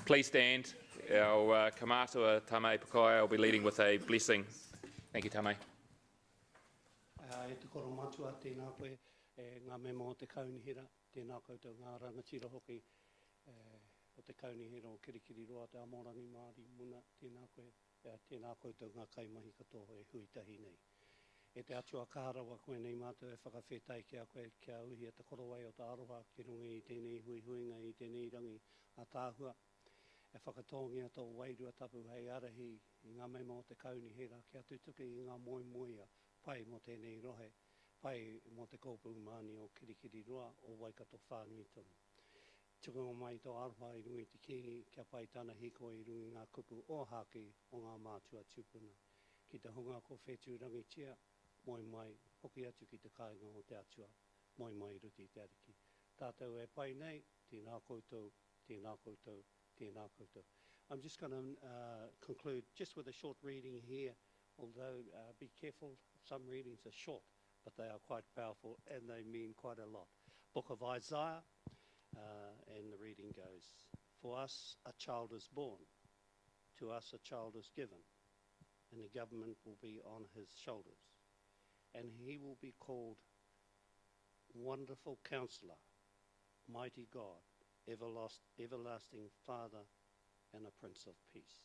Please stand. Our kamatua Tamei Pakai will be leading with a blessing. Thank you, Tamei. E te koro matua tēnā koe, ngā mema o te kaunihira, tēnā koutou ngā rangatira hoki, o te kaunihira o Kirikiri Roa, te Amorangi Māori Muna, tēnā koe, tēnā koutou ngā kaimahi katoa e huitahi nei. E te atua kārawa koe nei mātou e whakawhetai kia koe kia uhi e te korowai o te aroha ki runga i tēnei huihuinga i tēnei rangi a tāhua. E whakatongia tō wairua tapu hei arahi i ngā mema o te kaunihira kia tutuki i ngā moimoia pai mo tēnei rohe, pai mo te kōpū māni o Kirikiri Roa o Waikato whānui tonu. Tukunga mai tō aroha i rungi te kingi kia pai tāna hiko i rungi ngā kupu o haki o ngā mātua tūpuna. Ki te hunga ko whetū rangi tia, moi mai, hoki atu ki te kāinga o te atua, moi mai ruti te ariki. Tātou e pai nei, tēnā koutou, tēnā koutou, tēnā koutou. I'm just going to conclude just with a short reading here, although be careful, some readings are short, but they are quite powerful and they mean quite a lot. Book of Isaiah, and the reading goes, "For us a child is born, to us a child is given, and the government will be on his shoulders. And he will be called Wonderful Counselor, Mighty God, Everlasting Father, and a Prince of Peace."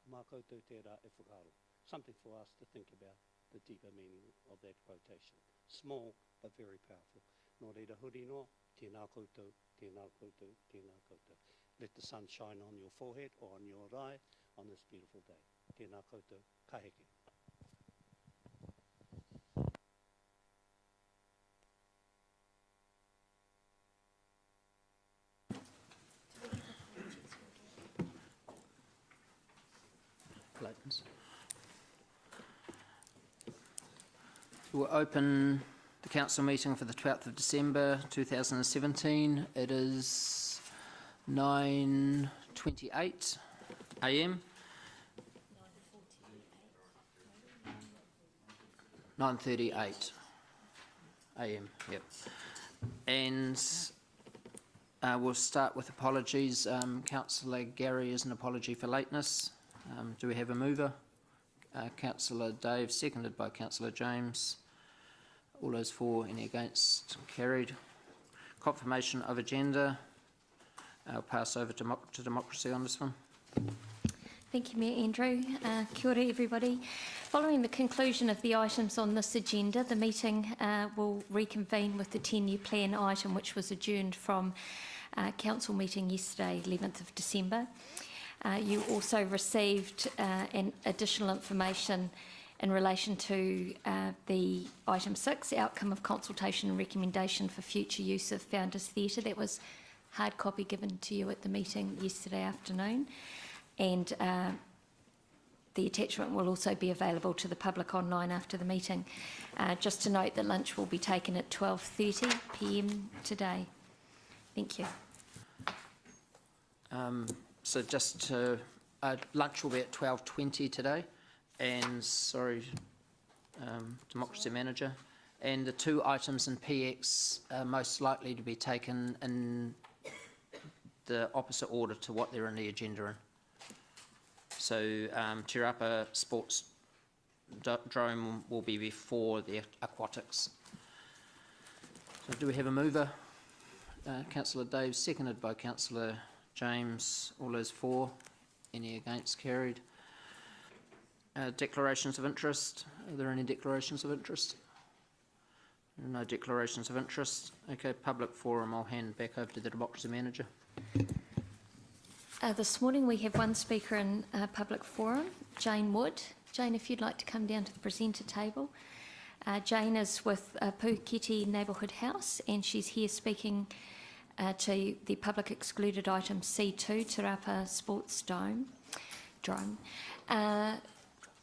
Mā koutou tērā e whakaro. Something for us to think about the deeper meaning of that quotation. Small, but very powerful. Nō reira huri no, tēnā koutou, tēnā koutou, tēnā koutou. Let the sun shine on your forehead or on your eye on this beautiful day. Tēnā koutou, ka heke. We'll open the council meeting for the 12th of December 2017. It is 9:28 a.m. 9:38 a.m. Yep. And we'll start with apologies. Councillor Gary is an apology for lateness. Do we have a mover? Councillor Dave, seconded by Councillor James. All those for, any against? Carried. Confirmation of agenda. I'll pass over to democracy on this one. Thank you, Mayor Andrew. Kia ora, everybody. Following the conclusion of the items on this agenda, the meeting will reconvene with the 10-year plan item, which was adjourned from council meeting yesterday, 11th of December. You also received additional information in relation to the item 6, outcome of consultation and recommendation for future use of Founders Theatre. That was hard copy given to you at the meeting yesterday afternoon, and the attachment will also be available to the public online after the meeting. Just to note that lunch will be taken at 12:30 p.m. today. Thank you. So just to, lunch will be at 12:20 today, and sorry, Democracy Manager, and the two items in PX are most likely to be taken in the opposite order to what they're in the agenda in. So Te Rapa Sports Drome will be before the aquatics. So do we have a mover? Councillor Dave, seconded by Councillor James. All those for, any against? Carried. Declarations of interest. Are there any declarations of interest? No declarations of interest. Okay, public forum. I'll hand back over to the Democracy Manager. This morning we have one speaker in public forum, Jane Wood. Jane, if you'd like to come down to the presenter table. Jane is with Puketi Neighbourhood House, and she's here speaking to the public excluded item C2, Te Rapa Sports Drome.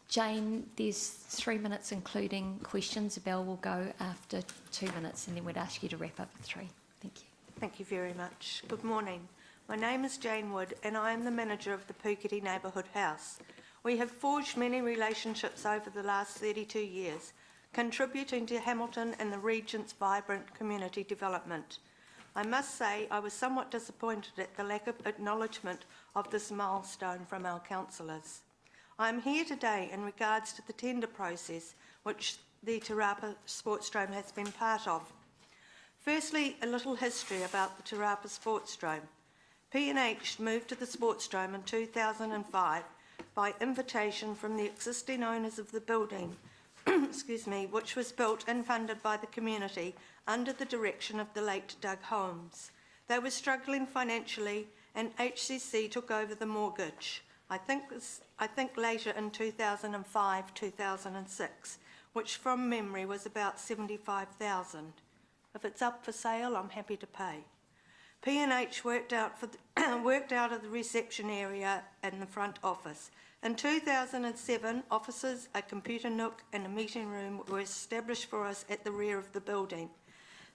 Jane, there's 3 minutes including questions. A bell will go after 2 minutes, and then we'd ask you to wrap up at 3. Thank you. Thank you very much. Good morning. My name is Jane Wood, and I am the manager of the Puketi Neighbourhood House. We have forged many relationships over the last 32 years, contributing to Hamilton and the region's vibrant community development. I must say I was somewhat disappointed at the lack of acknowledgement of this milestone from our councillors. I am here today in regards to the tender process which the Te Rapa Sportsdrome has been part of. Firstly, a little history about the Te Rapa Sportsdrome. P&H moved to the Sportsdrome in 2005 by invitation from the existing owners of the building, excuse me, which was built and funded by the community under the direction of the late Doug Holmes. They were struggling financially and HCC took over the mortgage. I think later in 2005, 2006, which from memory was about $75,000. If it's up for sale, I'm happy to pay. P&H worked out of the reception area in the front office. In 2007, offices, a computer nook and a meeting room were established for us at the rear of the building.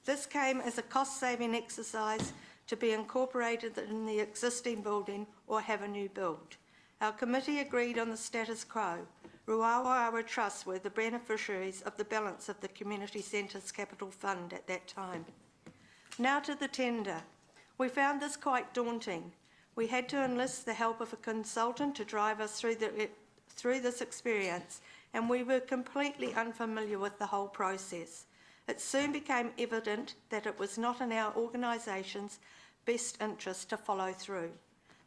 This came as a cost-saving exercise to be incorporated in the existing building or have a new build. Our committee agreed on the status quo. Ruawawa Trust were the beneficiaries of the balance of the Community Centre's capital fund at that time. Now to the tender. We found this quite daunting. We had to enlist the help of a consultant to drive us through this experience, and we were completely unfamiliar with the whole process. It soon became evident that it was not in our organisation's best interest to follow through.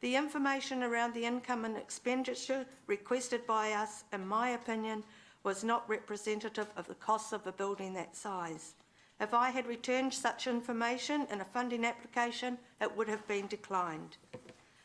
The information around the income and expenditure requested by us, in my opinion, was not representative of the costs of a building that size. If I had returned such information in a funding application, it would have been declined.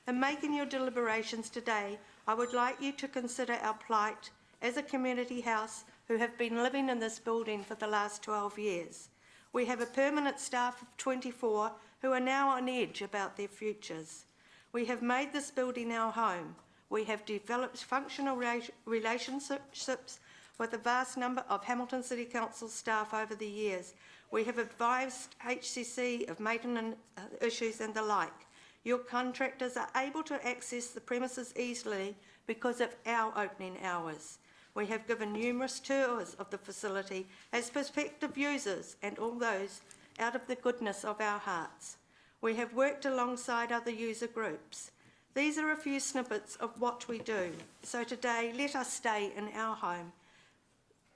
In making your deliberations today, I would like you to consider our plight as a community house who have been living in this building for the last 12 years. We have a permanent staff of 24 who are now on edge about their futures. We have made this building our home. We have developed functional relationships with a vast number of Hamilton City Council staff over the years. We have advised HCC of maintenance issues and the like. Your contractors are able to access the premises easily because of our opening hours. We have given numerous tours of the facility as prospective users and all those out of the goodness of our hearts. We have worked alongside other user groups. These are a few snippets of what we do. So today, let us stay in our home.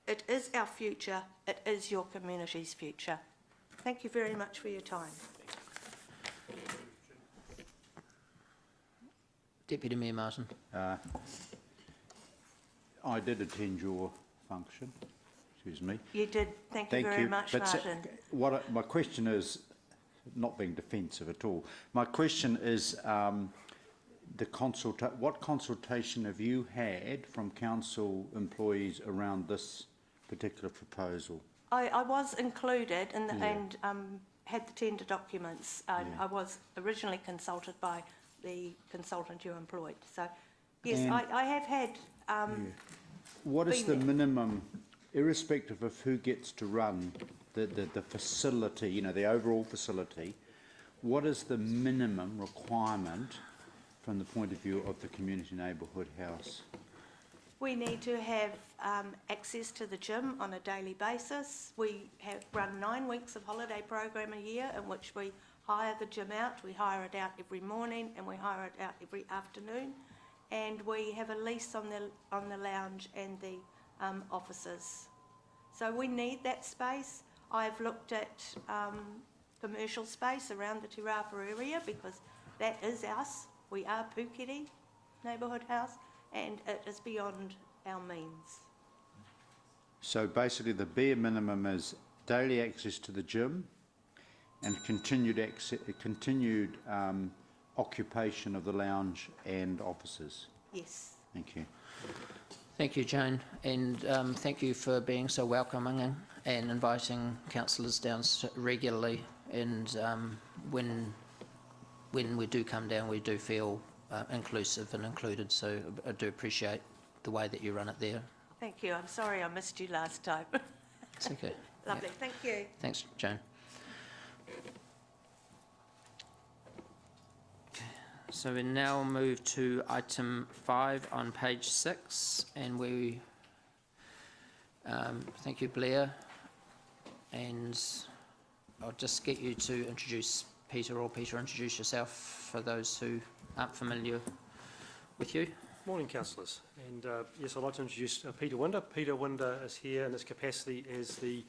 It is our future. It is your community's future. Thank you very much for your time. Deputy Mayor Martin. I did attend your function. Excuse me. You did. Thank you very much, Martin. My question is, not being defensive at all, my question is what consultation have you had from council employees around this particular proposal? I was included in the, and had the tender documents. I was originally consulted by the consultant you employed. So, yes, I have had... What is the minimum, irrespective of who gets to run the facility, you know, the overall facility, what is the minimum requirement from the point of view of the community neighbourhood house? We need to have access to the gym on a daily basis. We have run 9 weeks of holiday program a year in which we hire the gym out. We hire it out every morning and we hire it out every afternoon. And we have a lease on the lounge and the offices. So we need that space. I've looked at commercial space around the Te Rapa area because that is us. We are Puketi Neighbourhood House and it is beyond our means. So basically the bare minimum is daily access to the gym and continued occupation of the lounge and offices. Yes. Thank you. Thank you, Jane, and thank you for being so welcoming and inviting councillors down regularly. And when we do come down, we do feel inclusive and included. So I do appreciate the way that you run it there. Thank you. I'm sorry I missed you last time. It's okay. Lovely. Yeah. Thank you. Thanks, Jane. So we now move to item 5 on page 6, and we thank you, Blair, and I'll just get you to introduce Peter, or Peter, introduce yourself for those who aren't familiar with you. Morning, councillors. And yes, I'd like to introduce Peter Winder. Peter Winder is here in his capacity as the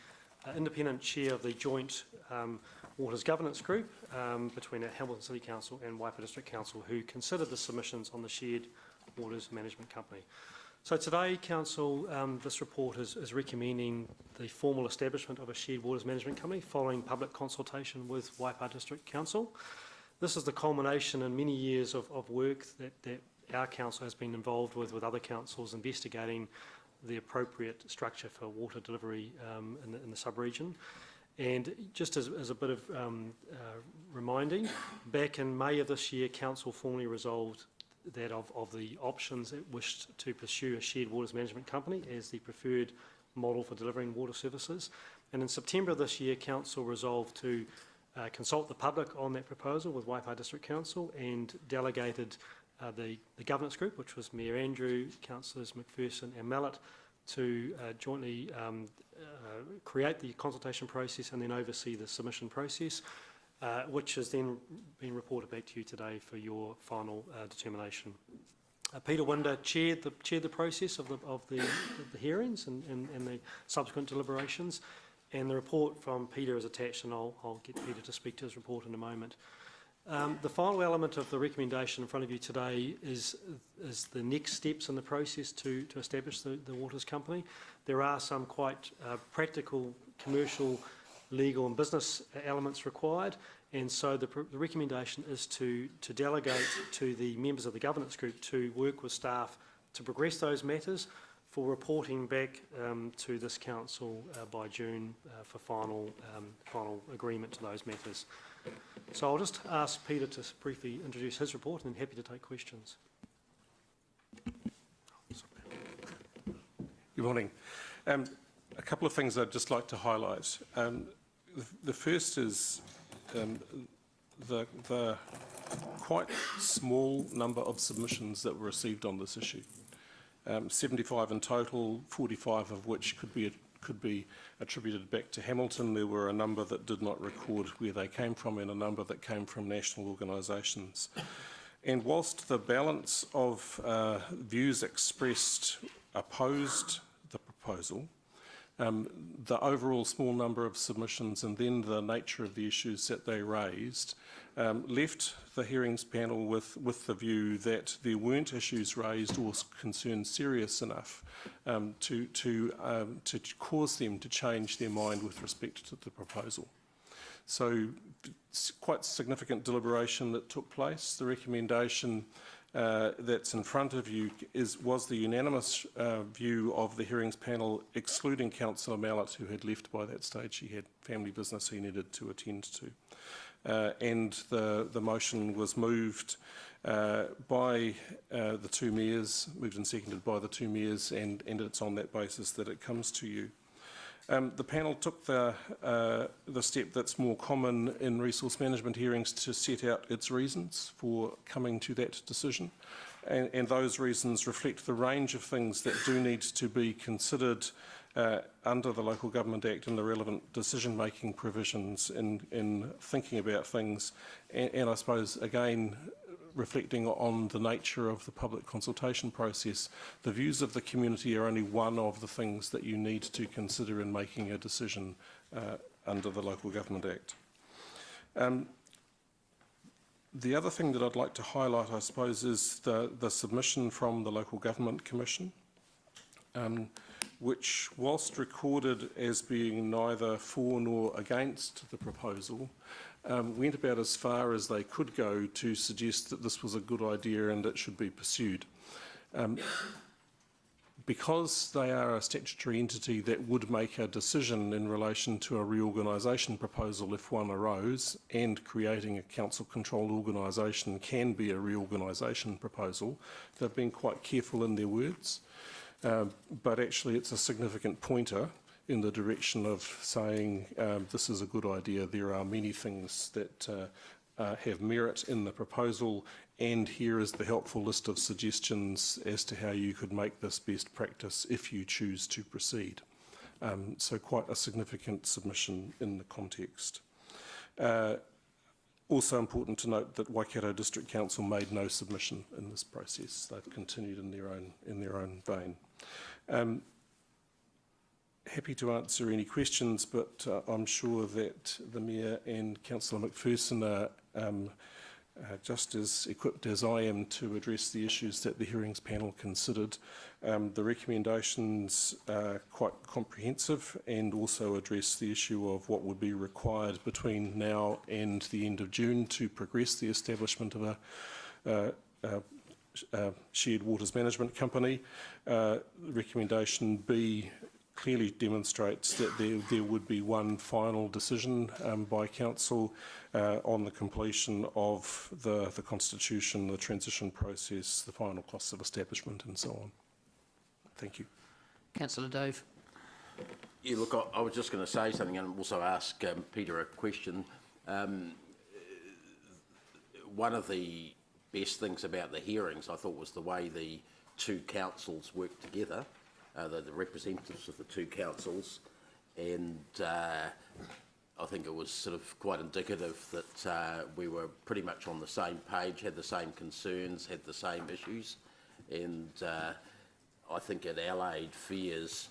independent chair of the joint Waters Governance Group between Hamilton City Council and Waipa District Council, who considered the submissions on the Shared Waters Management Company. So today, Council, this report is recommending the formal establishment of a Shared Waters Management Company following public consultation with Waipa District Council. This is the culmination in many years of work that our council has been involved with other councils investigating the appropriate structure for water delivery in the sub-region. And just as a bit of reminding, back in May of this year, council formally resolved that of the options it wished to pursue a shared waters management company as the preferred model for delivering water services. And in September of this year, council resolved to consult the public on that proposal with Waipa District Council and delegated the governance group, which was Mayor Andrew, councillors McPherson and Mallet, to jointly create the consultation process and then oversee the submission process, which has then been reported back to you today for your final determination. Peter Winder chaired the process of the hearings and the subsequent deliberations, and the report from Peter is attached, and I'll get Peter to speak to his report in a moment. The final element of the recommendation in front of you today is the next steps in the process to establish the Waters Company. There are some quite practical, commercial, legal and business elements required, and so the recommendation is to delegate to the members of the governance group to work with staff to progress those matters for reporting back to this council by June for final agreement to those matters. So I'll just ask Peter to briefly introduce his report and then happy to take questions. Good morning. A couple of things I'd just like to highlight. The first is the quite small number of submissions that were received on this issue. 75 in total, 45 of which could be attributed back to Hamilton. There were a number that did not record where they came from and a number that came from national organisations. And whilst the balance of views expressed opposed the proposal, the overall small number of submissions and then the nature of the issues that they raised left the hearings panel with the view that there weren't issues raised or concerns serious enough to cause them to change their mind with respect to the proposal. So quite significant deliberation that took place. The recommendation that's in front of you was the unanimous view of the hearings panel, excluding Councillor Mallet, who had left by that stage. He had family business he needed to attend to. And the motion was moved by the two mayors, moved and seconded by the two mayors, and it's on that basis that it comes to you. The panel took the step that's more common in resource management hearings to set out its reasons for coming to that decision. And those reasons reflect the range of things that do need to be considered under the Local Government Act and the relevant decision-making provisions in thinking about things. And I suppose, again, reflecting on the nature of the public consultation process, the views of the community are only one of the things that you need to consider in making a decision under the Local Government Act. The other thing that I'd like to highlight, I suppose, is the submission from the Local Government Commission, which, whilst recorded as being neither for nor against the proposal, went about as far as they could go to suggest that this was a good idea and it should be pursued. Because they are a statutory entity that would make a decision in relation to a reorganisation proposal if one arose, and creating a council-controlled organisation can be a reorganisation proposal, they've been quite careful in their words. But actually it's a significant pointer in the direction of saying this is a good idea. There are many things that have merit in the proposal, and here is the helpful list of suggestions as to how you could make this best practice if you choose to proceed. So quite a significant submission in the context. Also important to note that Waikato District Council made no submission in this process. They've continued in their own vein. Happy to answer any questions, but I'm sure that the Mayor and Councillor McPherson are just as equipped as I am to address the issues that the hearings panel considered. The recommendations are quite comprehensive and also address the issue of what would be required between now and the end of June to progress the establishment of a shared waters management company. Recommendation B clearly demonstrates that there would be one final decision by Council on the completion of the constitution, the transition process, the final costs of establishment and so on. Thank you. Councillor Dave. Yeah, look, I was just going to say something and also ask Peter a question. One of the best things about the hearings, I thought, was the way the two councils worked together. The representatives of the two councils, and I think it was sort of quite indicative that we were pretty much on the same page, had the same concerns, had the same issues, and I think it allayed fears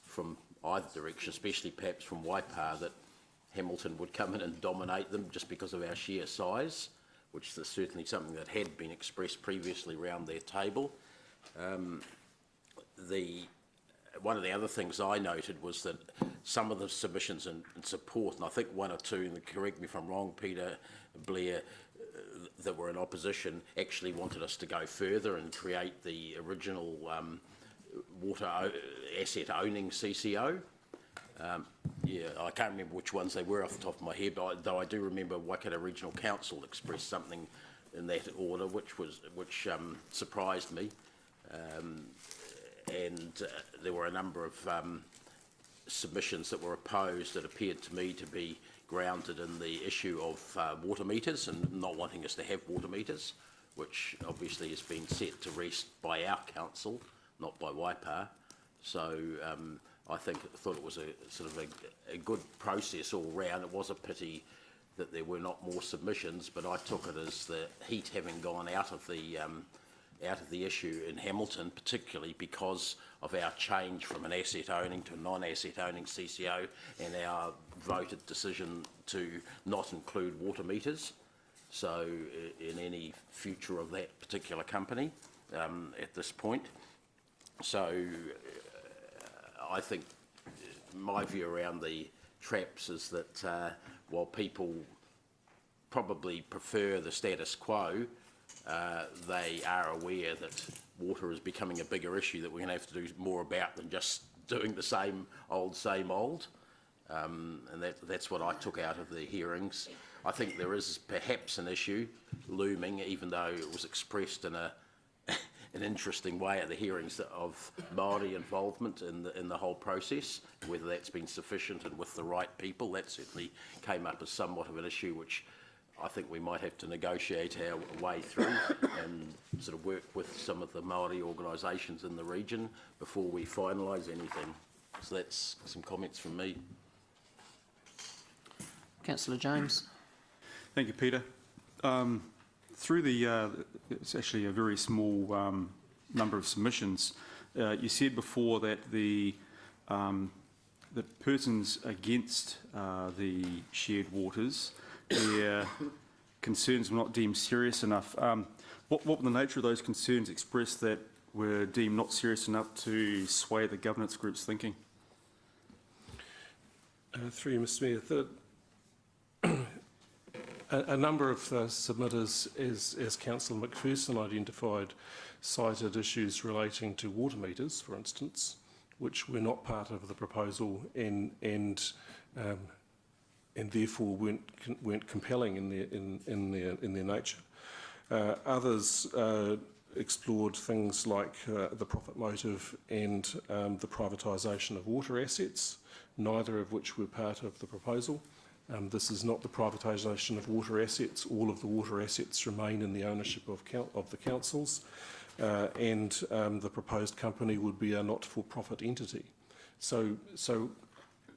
from either direction, especially perhaps from Waipa, that Hamilton would come in and dominate them just because of our sheer size, which is certainly something that had been expressed previously around their table. One of the other things I noted was that some of the submissions in support, and I think one or two, and correct me if I'm wrong, Peter, Blair, that were in opposition, actually wanted us to go further and create the original water asset owning CCO. Yeah, I can't remember which ones they were off the top of my head, but though I do remember Waikato Regional Council expressed something in that order, which surprised me. And there were a number of submissions that were opposed that appeared to me to be grounded in the issue of water meters and not wanting us to have water meters, which obviously has been set to rest by our council, not by Waipa. So I thought it was a sort of a good process all round. It was a pity that there were not more submissions, but I took it as the heat having gone out of the issue in Hamilton, particularly because of our change from an asset owning to a non-asset owning CCO and our voted decision to not include water meters. So in any future of that particular company at this point. So I think my view around the traps is that while people probably prefer the status quo, they are aware that water is becoming a bigger issue that we're going to have to do more about than just doing the same old. And that's what I took out of the hearings. I think there is perhaps an issue looming, even though it was expressed in an interesting way at the hearings, of Māori involvement in the whole process. Whether that's been sufficient and with the right people, that certainly came up as somewhat of an issue which I think we might have to negotiate our way through and sort of work with some of the Māori organisations in the region before we finalise anything. So that's some comments from me. Councillor James. Thank you, Peter. Through it's actually a very small number of submissions. You said before that the persons against the shared waters, their concerns were not deemed serious enough. What were the nature of those concerns expressed that were deemed not serious enough to sway the governance group's thinking? Through you, Mr Mayor, a number of submitters, as Councillor McPherson identified, cited issues relating to water meters, for instance, which were not part of the proposal and therefore weren't compelling in their nature. Others explored things like the profit motive and the privatisation of water assets, neither of which were part of the proposal. This is not the privatisation of water assets. All of the water assets remain in the ownership of the councils, and the proposed company would be a not-for-profit entity. So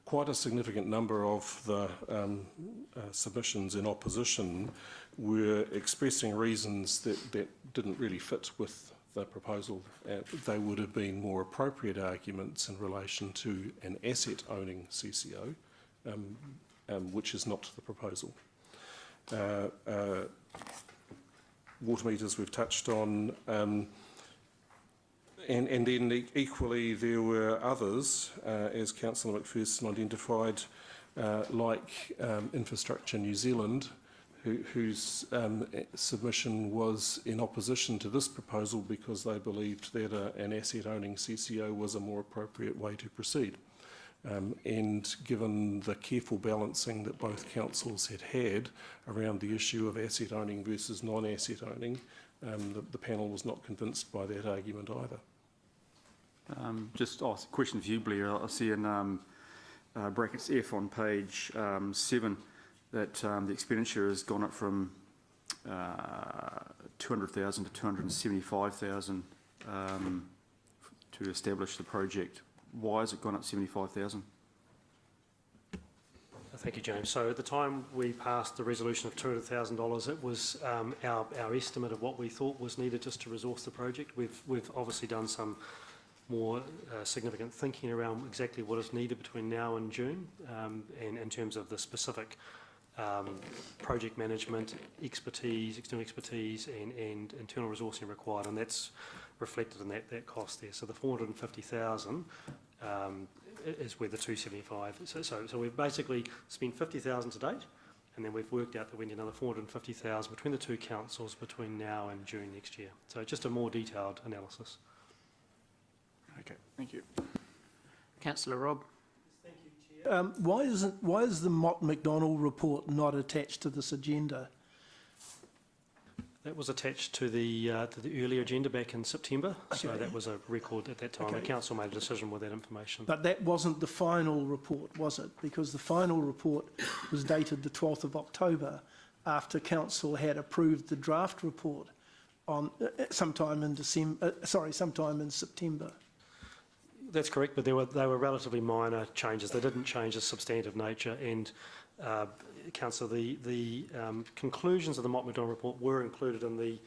quite a significant number of the submissions in opposition were expressing reasons that didn't really fit with the proposal. They would have been more appropriate arguments in relation to an asset-owning CCO, which is not the proposal. Water meters we've touched on, and then equally there were others, as Councillor McPherson identified, like Infrastructure New Zealand, whose submission was in opposition to this proposal because they believed that an asset-owning CCO was a more appropriate way to proceed. And given the careful balancing that both councils had around the issue of asset owning versus non-asset owning, the panel was not convinced by that argument either. Just a question for you, Blair. I see in brackets F on page 7 that the expenditure has gone up from 200,000 to 275,000 to establish the project. Why has it gone up 75,000? Thank you, James. So at the time we passed the resolution of $200,000, it was our estimate of what we thought was needed just to resource the project. We've obviously done some more significant thinking around exactly what is needed between now and June, and in terms of the specific project management expertise, external expertise, and internal resourcing required, and that's reflected in that cost there. So the 450,000 is where the 275. So we've basically spent 50,000 to date, and then we've worked out that we need another 450,000 between the two councils between now and June next year. So just a more detailed analysis. Okay, thank you. Councillor Robb. Why is the Mott McDonald report not attached to this agenda? That was attached to the earlier agenda back in September, so that was a record at that time. Okay. The council made a decision with that information. But that wasn't the final report, was it? Because the final report was dated the 12th of October after council had approved the draft report on sometime in September. That's correct, but they were relatively minor changes. They didn't change the substantive nature. And Councillor, the conclusions of the Mott McDonald report were included in the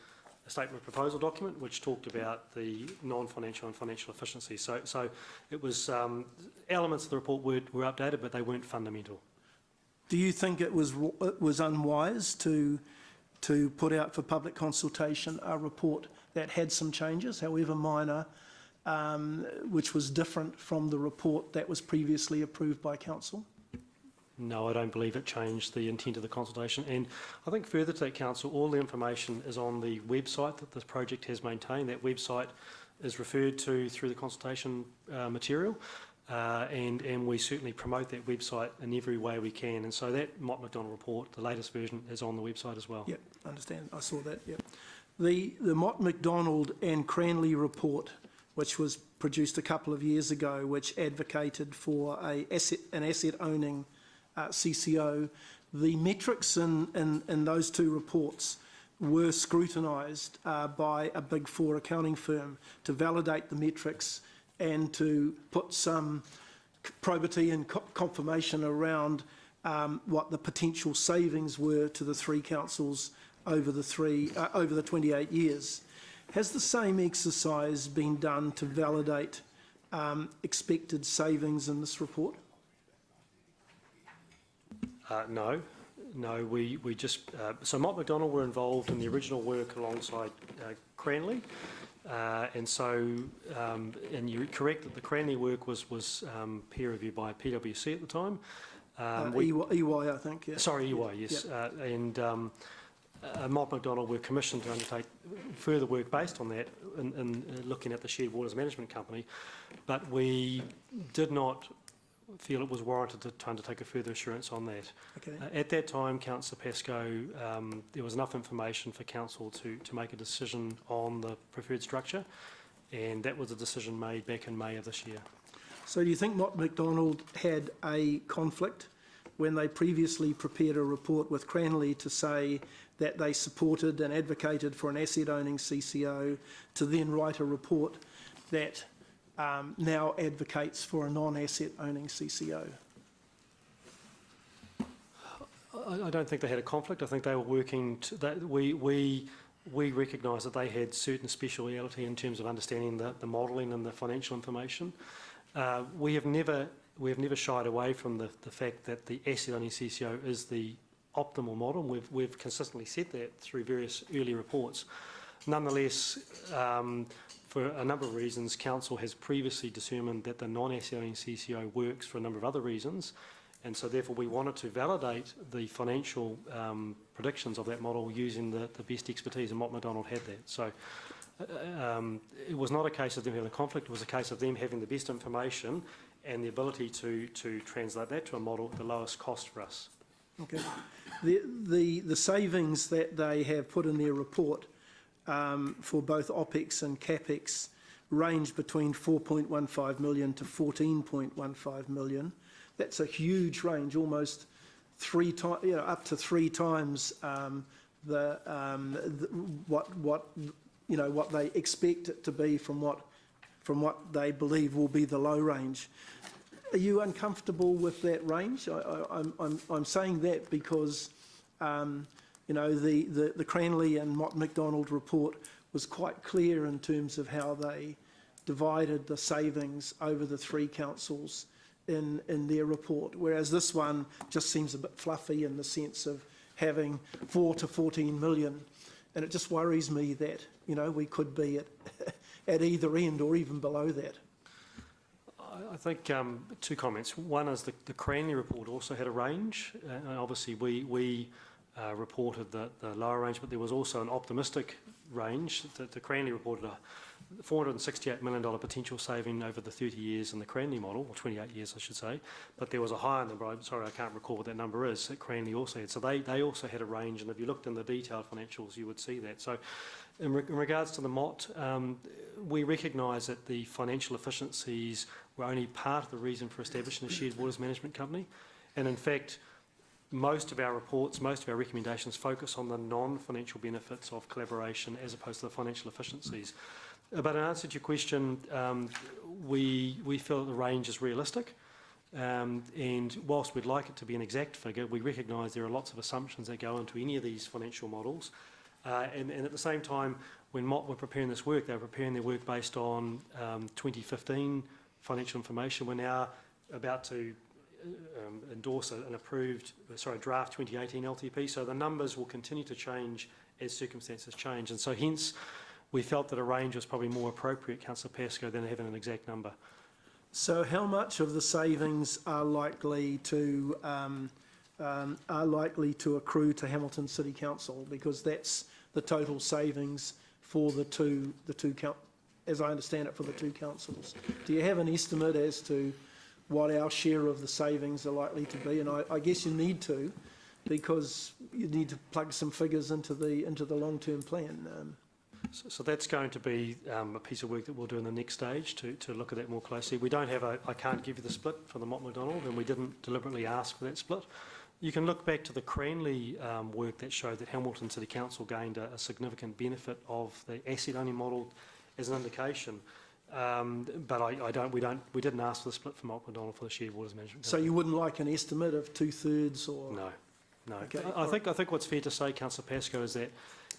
statement of proposal document, which talked about the non-financial and financial efficiency. So it was elements of the report were updated, but they weren't fundamental. Do you think it was unwise to put out for public consultation a report that had some changes, however minor, which was different from the report that was previously approved by council? No, I don't believe it changed the intent of the consultation. And I think further to that, council, all the information is on the website that this project has maintained. That website is referred to through the consultation material, and we certainly promote that website in every way we can. And so that Mott McDonald report, the latest version, is on the website as well. Yep, understand. I saw that, yep. The Mott McDonald and Cranley report, which was produced a couple of years ago, which advocated for an asset-owning CCO, the metrics in those two reports were scrutinised by a Big Four accounting firm to validate the metrics and to put some probity and confirmation around what the potential savings were to the three councils over the 28 years. Has the same exercise been done to validate expected savings in this report? No, we just... so Mott McDonald were involved in the original work alongside Cranley, and you're correct that the Cranley work was peer reviewed by PwC at the time. EY, I think, yeah. Sorry, EY, yes. Yep. And Mott McDonald were commissioned to undertake further work based on that in looking at the Shared Waters Management Company, but we did not feel it was warranted to undertake a further assurance on that. Okay. At that time, Councillor Pascoe, there was enough information for Council to make a decision on the preferred structure, and that was a decision made back in May of this year. So do you think Mott McDonald had a conflict when they previously prepared a report with Cranley to say that they supported and advocated for an asset-owning CCO, to then write a report that now advocates for a non-asset owning CCO? I don't think they had a conflict. I think they were working. We recognise that they had certain speciality in terms of understanding the modelling and the financial information. We have never shied away from the fact that the asset-only CCO is the optimal model. We've consistently said that through various early reports. Nonetheless, for a number of reasons, Council has previously determined that the non-asset-only CCO works for a number of other reasons, and so therefore we wanted to validate the financial predictions of that model using the best expertise, and Mott MacDonald had that. So it was not a case of them having a conflict, it was a case of them having the best information and the ability to translate that to a model at the lowest cost for us. Okay. The savings that they have put in their report for both OPEX and CAPEX range between 4.15 million to 14.15 million. That's a huge range, almost up to three times what they expect it to be from what they believe will be the low range. Are you uncomfortable with that range? I'm saying that because the Cranley and Mott MacDonald report was quite clear in terms of how they divided the savings over the three councils in their report, whereas this one just seems a bit fluffy in the sense of having 4 to 14 million, and it just worries me that we could be at either end or even below that. I think two comments. One is the Cranley report also had a range, and obviously we reported the lower range, but there was also an optimistic range. The Cranley reported a $468 million potential saving over the 30 years in the Cranley model, or 28 years I should say, but there was a higher number, I'm sorry I can't recall what that number is, that Cranley also had. So they also had a range, and if you looked in the detailed financials you would see that. So in regards to the Mott, we recognise that the financial efficiencies were only part of the reason for establishing a shared waters management company, and in fact most of our reports, most of our recommendations focus on the non-financial benefits of collaboration as opposed to the financial efficiencies. But in answer to your question, we feel that the range is realistic, and whilst we'd like it to be an exact figure, we recognise there are lots of assumptions that go into any of these financial models, and at the same time, when Mott were preparing this work, they were preparing their work based on 2015 financial information. We're now about to endorse an draft 2018 LTP, so the numbers will continue to change as circumstances change, and so hence we felt that a range was probably more appropriate, Councillor Pascoe, than having an exact number. So how much of the savings are likely to accrue to Hamilton City Council, because that's the total savings for the two as I understand it, for the two councils? Do you have an estimate as to what our share of the savings are likely to be? And I guess you need to, because you need to plug some figures into the long-term plan. So that's going to be a piece of work that we'll do in the next stage to look at that more closely. We don't have I can't give you the split for the Mott MacDonald, and we didn't deliberately ask for that split. You can look back to the Cranley work that showed that Hamilton City Council gained a significant benefit of the asset-only model as an indication. But we didn't ask for the split for Mott MacDonald for the shared waters management. So you wouldn't like an estimate of 2/3 or? No. Okay. I think what's fair to say, Councillor Pascoe, is that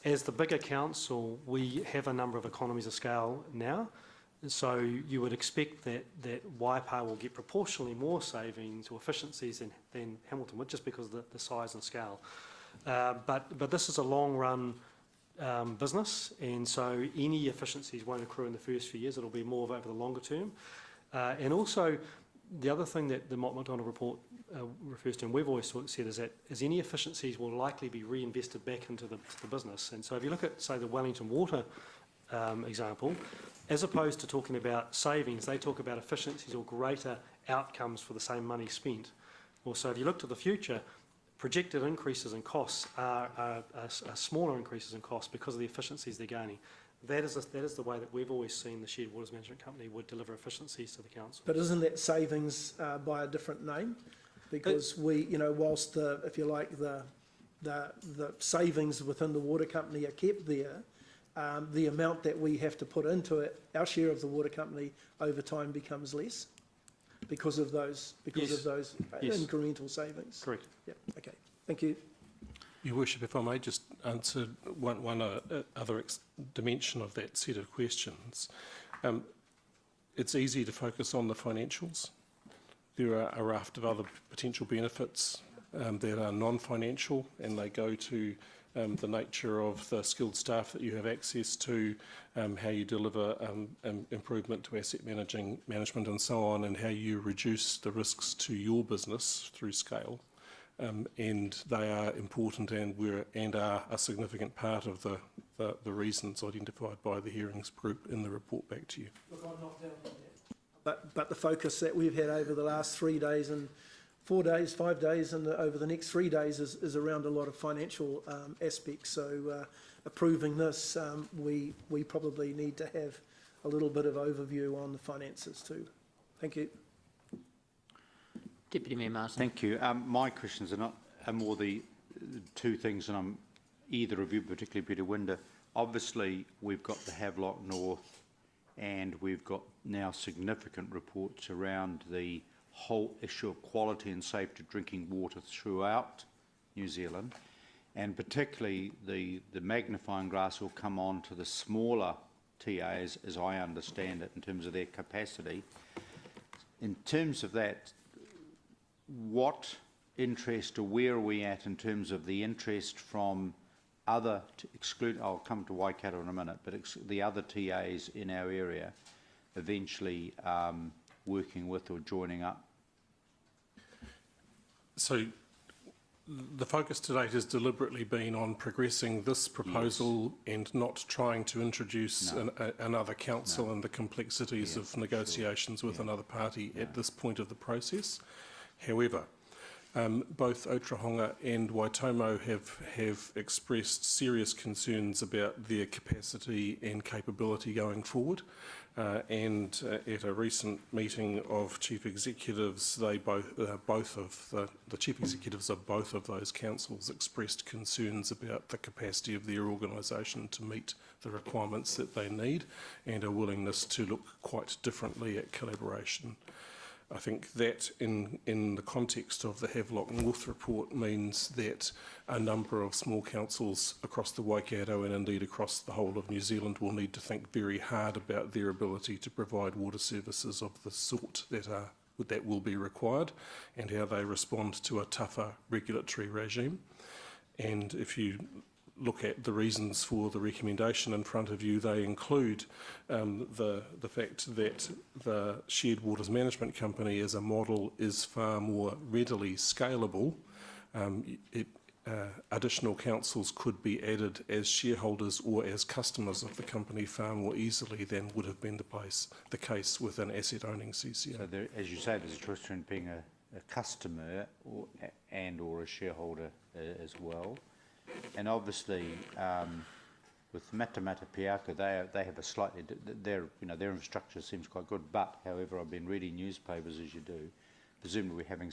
as the bigger council, we have a number of economies of scale now. So you would expect that Waipa will get proportionally more savings or efficiencies than Hamilton would, just because of the size and scale. But this is a long-run business, and so any efficiencies won't accrue in the first few years. It'll be more over the longer term. And also, the other thing that the Mott MacDonald report refers to, and we've always said, is that any efficiencies will likely be reinvested back into the business. And so if you look at, say, the Wellington Water example, as opposed to talking about savings, they talk about efficiencies or greater outcomes for the same money spent. Also, if you look to the future, projected increases in costs are smaller increases in costs because of the efficiencies they're gaining. That is the way that we've always seen the shared waters management company would deliver efficiencies to the council. But isn't that savings by a different name? Because whilst if you like, the savings within the water company are kept there, the amount that we have to put into it, our share of the water company over time becomes less because of those Yes. incremental savings. Correct. Yeah. Okay. Thank you. Your Worship, if I may just answer one other dimension of that set of questions. It's easy to focus on the financials. There are a raft of other potential benefits that are non-financial, and they go to the nature of the skilled staff that you have access to, how you deliver improvement to asset management and so on, and how you reduce the risks to your business through scale. And they are important and are a significant part of the reasons identified by the hearings group in the report back to you. Look, I'm not down on that. But the focus that we've had over the last 3 days and 4 days, 5 days, and over the next 3 days is around a lot of financial aspects. So approving this, we probably need to have a little bit of overview on the finances too. Thank you. Deputy Mayor Martin. Thank you. My questions are more the two things, and I'm either of you, particularly Peter Winder. Obviously, we've got the Havelock North, and we've got now significant reports around the whole issue of quality and safety drinking water throughout New Zealand, and particularly the magnifying glass will come on to the smaller TAs, as I understand it, in terms of their capacity. In terms of that, what interest, or where are we at in terms of the interest from other, I'll come to Waikato in a minute, but the other TAs in our area eventually working with or joining up? So the focus to date has deliberately been on progressing this proposal, yes, and not trying to introduce another council and the complexities of negotiations with another party at this point of the process. However, both Otahonga and Waitomo have expressed serious concerns about their capacity and capability going forward. And at a recent meeting of chief executives, they the chief executives of both of those councils expressed concerns about the capacity of their organisation to meet the requirements that they need, and a willingness to look quite differently at collaboration. I think that in the context of the Havelock North report means that a number of small councils across the Waikato and indeed across the whole of New Zealand will need to think very hard about their ability to provide water services of the sort that will be required, and how they respond to a tougher regulatory regime. And if you look at the reasons for the recommendation in front of you, they include the fact that the Shared Waters Management Company as a model is far more readily scalable. Additional councils could be added as shareholders or as customers of the company far more easily than would have been the case with an asset-owning CCO. So there, as you say, there's a choice between being a customer or a shareholder as well. And obviously, with Matamata Piaka, they have a slightly their infrastructure seems quite good. But however, I've been reading newspapers as you do. Presumably, we're having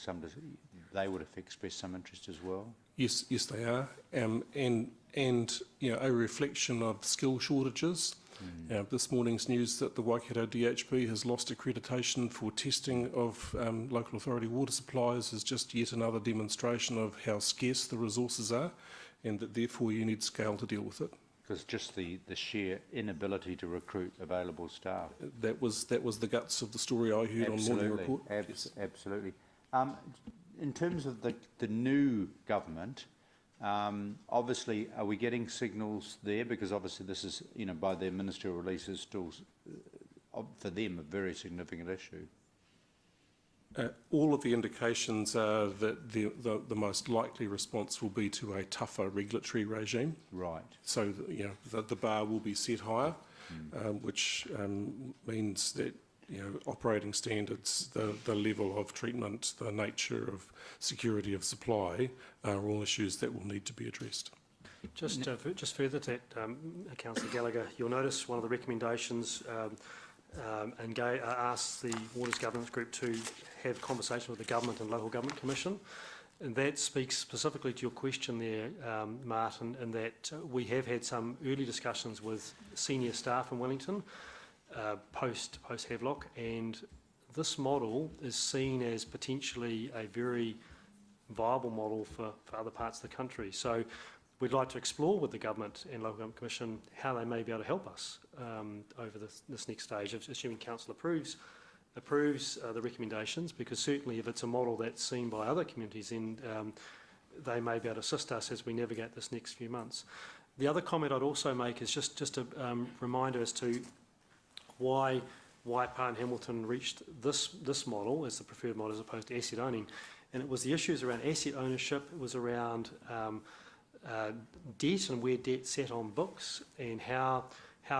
they would have expressed some interest as well. Yes, they are, and a reflection of skill shortages. This morning's news that the Waikato DHB has lost accreditation for testing of local authority water supplies is just yet another demonstration of how scarce the resources are, and that therefore you need scale to deal with it. Because just the sheer inability to recruit available staff. That was the guts of the story I heard on Morning Report. Absolutely. In terms of the new government, obviously, are we getting signals there? Because obviously this is, by their ministerial releases, still for them a very significant issue. All of the indications are that the most likely response will be to a tougher regulatory regime. Right. So the bar will be set higher, which means that operating standards, the level of treatment, the nature of security of supply are all issues that will need to be addressed. Just further to that, Councillor Gallagher, you'll notice one of the recommendations asks the Waters Governance Group to have conversation with the Government and Local Government Commission. And that speaks specifically to your question there, Martin, in that we have had some early discussions with senior staff in Wellington post Havelock, and this model is seen as potentially a very viable model for other parts of the country. So we'd like to explore with the Government and Local Government Commission how they may be able to help us over this next stage, assuming Council approves the recommendations, because certainly if it's a model that's seen by other communities, then they may be able to assist us as we navigate this next few months. The other comment I'd also make is just a reminder as to why Waipa and Hamilton reached this model as the preferred model as opposed to asset owning. And it was the issues around asset ownership, it was around debt and where debt sat on books, and how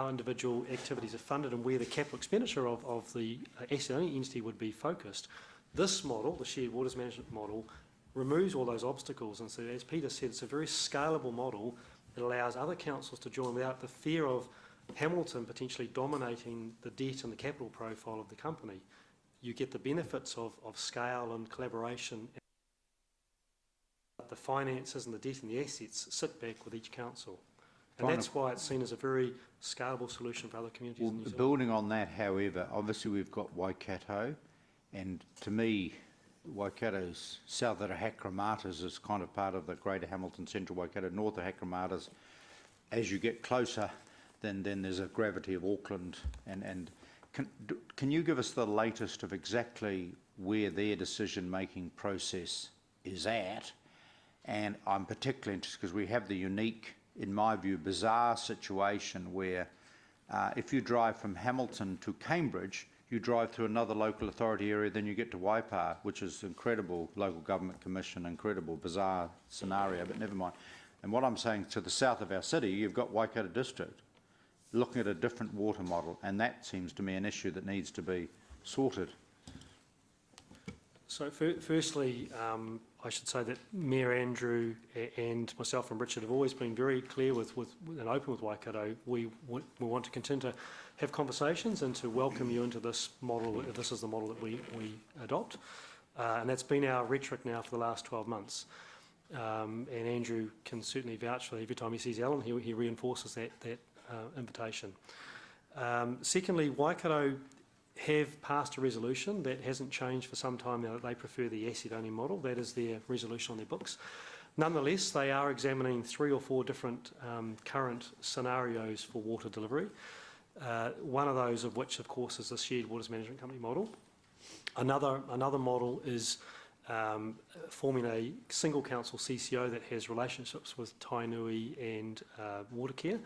individual activities are funded and where the capital expenditure of the asset owning entity would be focused. This model, the shared waters management model, removes all those obstacles, and so as Peter said, it's a very scalable model. It allows other councils to join without the fear of Hamilton potentially dominating the debt and the capital profile of the company. You get the benefits of scale and collaboration. The finances and the debt and the assets sit back with each council. And that's why it's seen as a very scalable solution for other communities in New Zealand. Building on that, however, obviously we've got Waikato, and to me, Waikato's south of Hakramatas is kind of part of the greater Hamilton Central Waikato. North of Hakramatas, as you get closer, then there's a gravity of Auckland. And can you give us the latest of exactly where their decision-making process is at? And I'm particularly interested because we have the unique, in my view, bizarre situation where if you drive from Hamilton to Cambridge, you drive through another local authority area, then you get to Waipa, which is incredible local government commission, incredible bizarre scenario, but never mind. And what I'm saying, to the south of our city, you've got Waikato District looking at a different water model, and that seems to me an issue that needs to be sorted. So firstly, I should say that Mayor Andrew and myself and Richard have always been very clear with and open with Waikato. We want to continue to have conversations and to welcome you into this model, if this is the model that we adopt. And that's been our rhetoric now for the last 12 months. And Andrew can certainly vouch for every time he sees Alan, he reinforces that invitation. Secondly, Waikato have passed a resolution that hasn't changed for some time now that they prefer the asset-owning model. That is their resolution on their books. Nonetheless, they are examining 3 or 4 different current scenarios for water delivery. One of those of which, of course, is the shared waters management company model. Another model is forming a single council CCO that has relationships with Tainui and Watercare.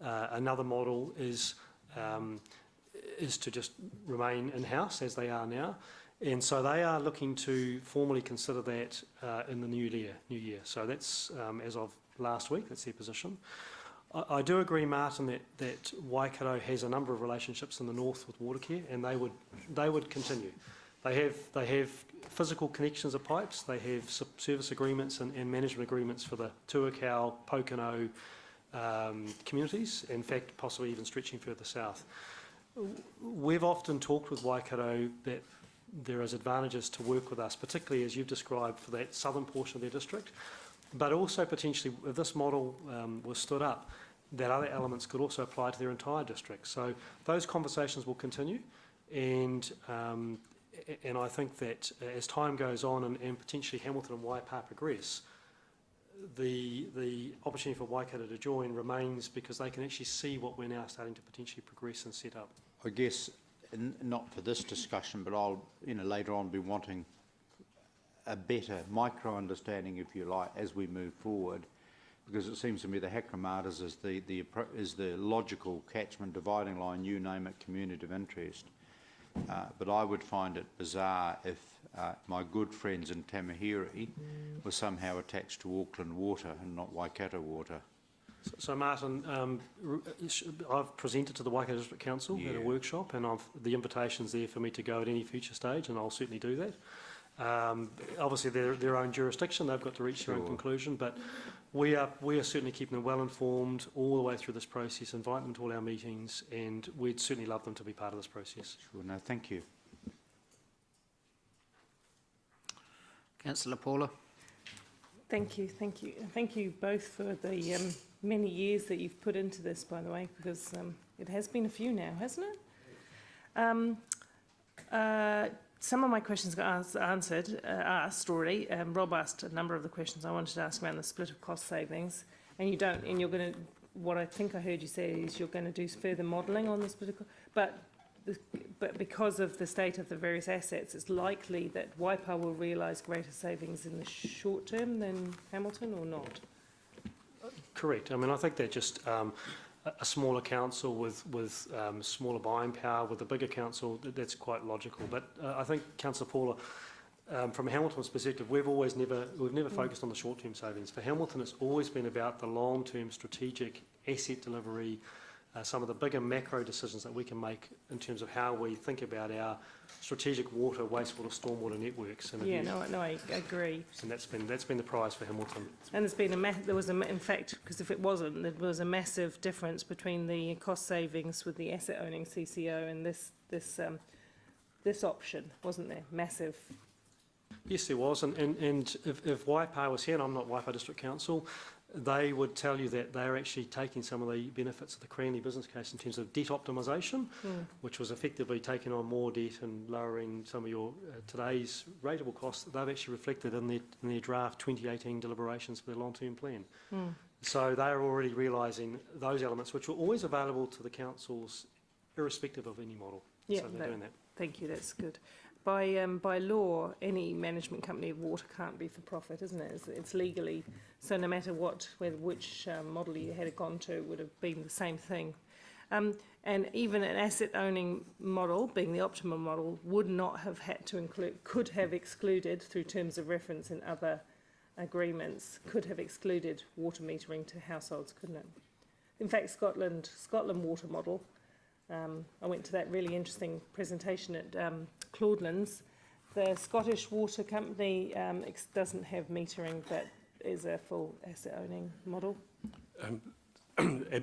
Another model is to just remain in-house as they are now. And so they are looking to formally consider that in the new year. So that's, as of last week, that's their position. I do agree, Martin, that Waikato has a number of relationships in the north with Watercare, and they would continue. They have physical connections of pipes, they have service agreements and management agreements for the Tuakau, Pokeno communities, in fact, possibly even stretching further south. We've often talked with Waikato that there is advantages to work with us, particularly as you've described for that southern portion of their district, but also potentially if this model was stood up, that other elements could also apply to their entire district. So those conversations will continue, and I think that as time goes on and potentially Hamilton and Waipa progress, the opportunity for Waikato to join remains because they can actually see what we're now starting to potentially progress and set up. I guess, not for this discussion, but I'll later on be wanting a better micro-understanding, if you like, as we move forward, because it seems to me the Hakramatas is the logical catchment dividing line, you name it, community of interest. But I would find it bizarre if my good friends in Tamahiri were somehow attached to Auckland Water and not Waikato Water. So Martin, I've presented to the Waikato District Council at a workshop, and the invitation's there for me to go at any future stage, and I'll certainly do that. Obviously, their own jurisdiction, they've got to reach their own conclusion, but we are certainly keeping them well informed all the way through this process, invite them to all our meetings, and we'd certainly love them to be part of this process. Sure, no, thank you. Councillor Paula. Thank you. Thank you both for the many years that you've put into this, by the way, because it has been a few now, hasn't it? some of my questions got asked already. Rob asked a number of the questions I wanted to ask around the split of cost savings, and you're going to, what I think I heard you say is you're going to do further modelling on the split of but because of the state of the various assets, it's likely that Waipa will realise greater savings in the short term than Hamilton, or not? Correct. I mean, I think they're just a smaller council with smaller buying power. With a bigger council, that's quite logical. But I think, Councillor Paula, from Hamilton's perspective, we've never focused on the short-term savings. For Hamilton, it's always been about the long-term strategic asset delivery, some of the bigger macro decisions that we can make in terms of how we think about our strategic water, wastewater, stormwater networks. And yeah, no, I agree. And that's been the prize for Hamilton. And in fact, because if it wasn't, there was a massive difference between the cost savings with the asset owning CCO and this option, wasn't there? Massive. Yes, there was, and if Waipa was here, and I'm not Waipa District Council, they would tell you that they're actually taking some of the benefits of the Cranley business case in terms of debt optimisation, which was effectively taking on more debt and lowering some of your today's rateable costs. They've actually reflected in their draft 2018 deliberations for their long-term plan. So they're already realising those elements, which were always available to the councils, irrespective of any model. Yeah, so they're doing that. Thank you. That's good. By law, any management company of water can't be for profit, isn't it? It's legally, so no matter which model you had gone to, would have been the same thing. And even an asset owning model, being the optimum model, would not have had to include, could have excluded through terms of reference in other agreements, could have excluded water metering to households, couldn't it? In fact, Scotland water model. I went to that really interesting presentation at Claudelands. The Scottish Water Company doesn't have metering, but is a full asset owning model.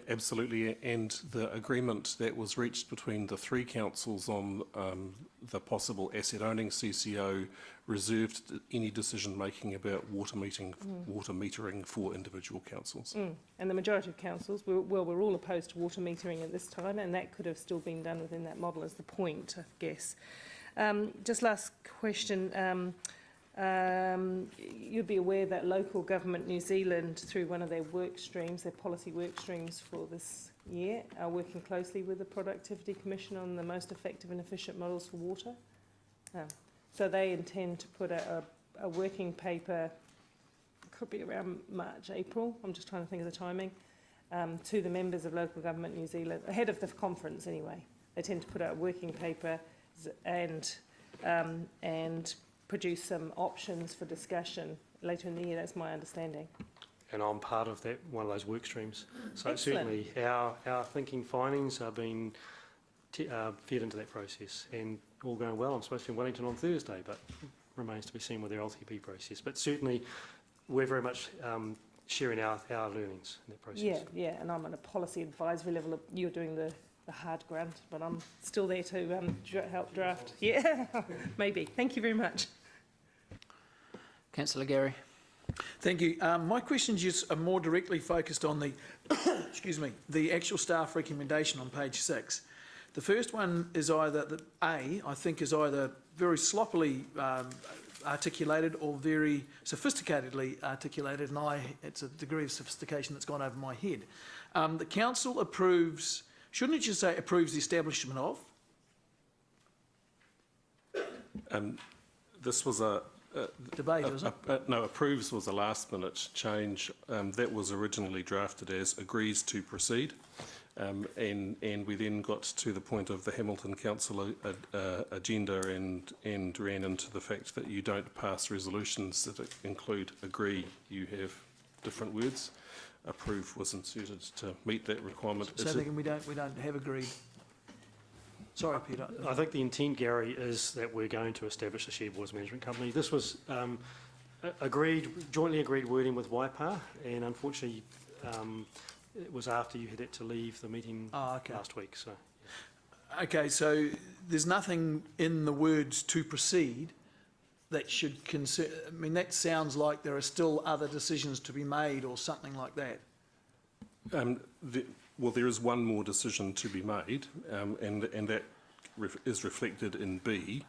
Absolutely, and the agreement that was reached between the three councils on the possible asset owning CCO reserved any decision making about water metering for individual councils. And the majority of councils, we're all opposed to water metering at this time, and that could have still been done within that model, is the point, I guess. Just last question. You'd be aware that Local Government New Zealand, through one of their work streams, their policy work streams for this year, are working closely with the Productivity Commission on the most effective and efficient models for water. So they intend to put a working paper, could be around March, April, I'm just trying to think of the timing, to the members of Local Government New Zealand, ahead of the conference anyway. They tend to put out a working paper and produce some options for discussion later in the year. That's my understanding. And I'm part of that, one of those work streams. So Excellent. Certainly our thinking findings are being fed into that process, and all going well. I'm supposed to be in Wellington on Thursday, but remains to be seen with their LTP process. But certainly we're very much sharing our learnings in that process. Yeah, and I'm at a policy advisory level. You're doing the hard grunt, but I'm still there to help draft. Yeah, maybe. Thank you very much. Councillor Gary. Thank you. My questions just are more directly focused on the, excuse me, the actual staff recommendation on page 6. The first one is either, I think is either very sloppily articulated or very sophisticatedly articulated, and it's a degree of sophistication that's gone over my head. The council approves, shouldn't it just say approves the establishment of? This was a debate, was it? No, approves was a last minute change. That was originally drafted as agrees to proceed. And we then got to the point of the Hamilton Council agenda and ran into the fact that you don't pass resolutions that include agree. You have different words. Approve was inserted to meet that requirement. So thinking we don't have agreed. Sorry, Peter. I think the intent, Gary, is that we're going to establish a shared waters management company. This was jointly agreed wording with Waipa, and unfortunately it was after you had to leave the meeting last week. So, yeah. Okay, so there's nothing in the words to proceed that should concern. I mean, that sounds like there are still other decisions to be made or something like that. Well, there is one more decision to be made, and that is reflected in B.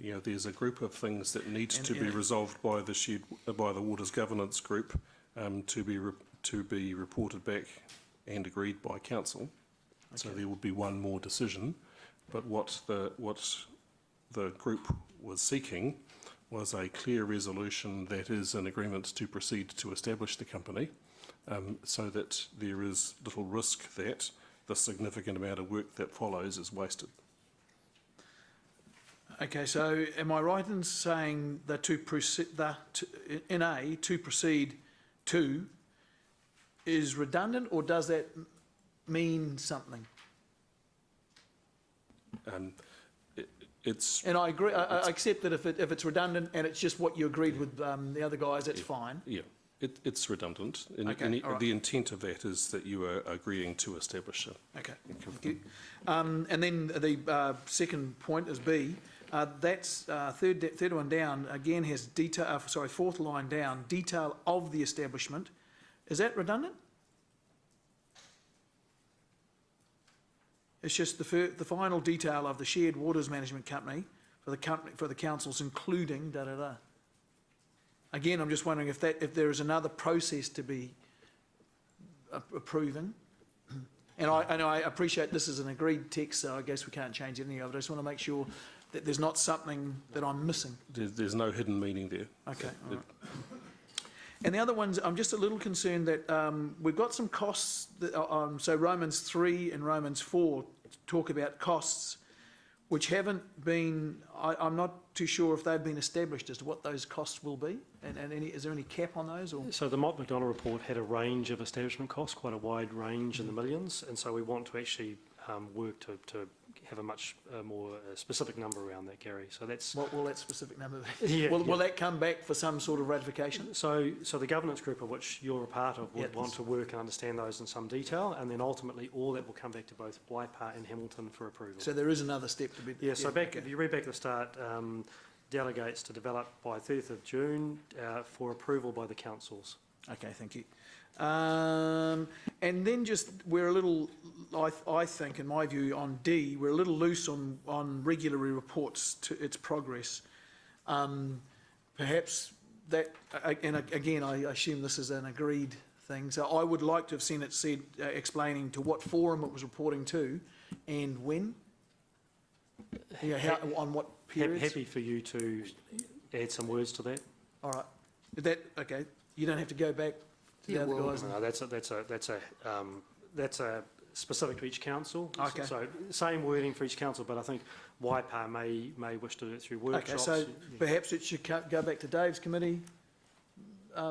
You know, there's a group of things that needs to be resolved by the Waters Governance Group to be reported back and agreed by council. So there would be one more decision, but what the group was seeking was a clear resolution that is an agreement to proceed to establish the company, so that there is little risk that the significant amount of work that follows is wasted. Okay, so am I right in saying that to proceed to is redundant, or does that mean something? It's And I agree. I accept that if it's redundant and it's just what you agreed with the other guys, that's fine. yeah, it's redundant. Okay, all right. The intent of that is that you are agreeing to establish it. Okay, thank you. And then the second point is B. That's third one down again has detail. Fourth line down, detail of the establishment. Is that redundant? It's just the final detail of the shared waters management company for the councils, including da da da. Again, I'm just wondering if there is another process to be approving. And I appreciate this is an agreed text, so I guess we can't change any of it. I just want to make sure that there's not something that I'm missing. There's no hidden meaning there. Okay. All right. And the other ones, I'm just a little concerned that we've got some costs. So Romans 3 and Romans 4 talk about costs, which haven't been. I'm not too sure if they've been established as to what those costs will be. And is there any cap on those? Or? So the Mott McDonald report had a range of establishment costs, quite a wide range in the millions, and so we want to actually work to have a much more specific number around that, Gary. So that's What will that specific number be? Yeah, Will that come back for some sort of ratification? So the governance group of which you're a part of would want to work and understand those in some detail, and then ultimately all that will come back to both Waipā and Hamilton for approval. So there is another step to be. Yeah. So if you read back at the start, delegates to develop by 30th of June for approval by the councils. Okay, thank you. And then just we're a little, I think, in my view, on D, we're a little loose on regulatory reports to its progress. Perhaps that, and again, I assume this is an agreed thing. So I would like to have seen it said, explaining to what forum it was reporting to and when. Yeah, how, on what periods? Happy for you to add some words to that. All right. Okay. You don't have to go back to the other guys. No, that's a specific to each council. Okay. So same wording for each council, but I think Waipā may wish to do it through workshops. Okay, so perhaps it should go back to Dave's committee. I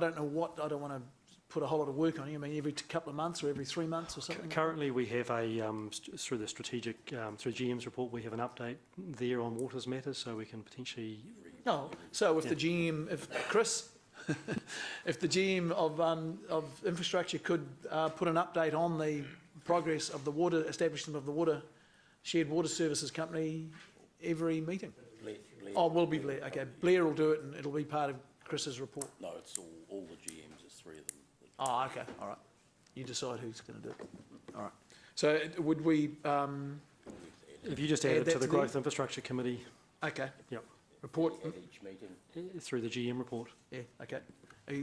don't know what. I don't want to put a whole lot of work on you. I mean, every couple of months or every 3 months or something. Currently, we have through the strategic through GM's report, we have an update there on waters matters, so we can potentially. No. So if the GM, if Chris. If the GM of infrastructure could put an update on the progress of the establishment of the shared water services company every meeting. Blair. Oh, will be Blair. Okay, Blair will do it, and it'll be part of Chris's report. No, it's all the GMs. There's 3 of them. Oh, okay. All right. You decide who's going to do it. All right. So would we? If you just add it to the Growth Infrastructure Committee. Okay. Yep. Report At each meeting. Through the GM report. Yeah. Okay. Are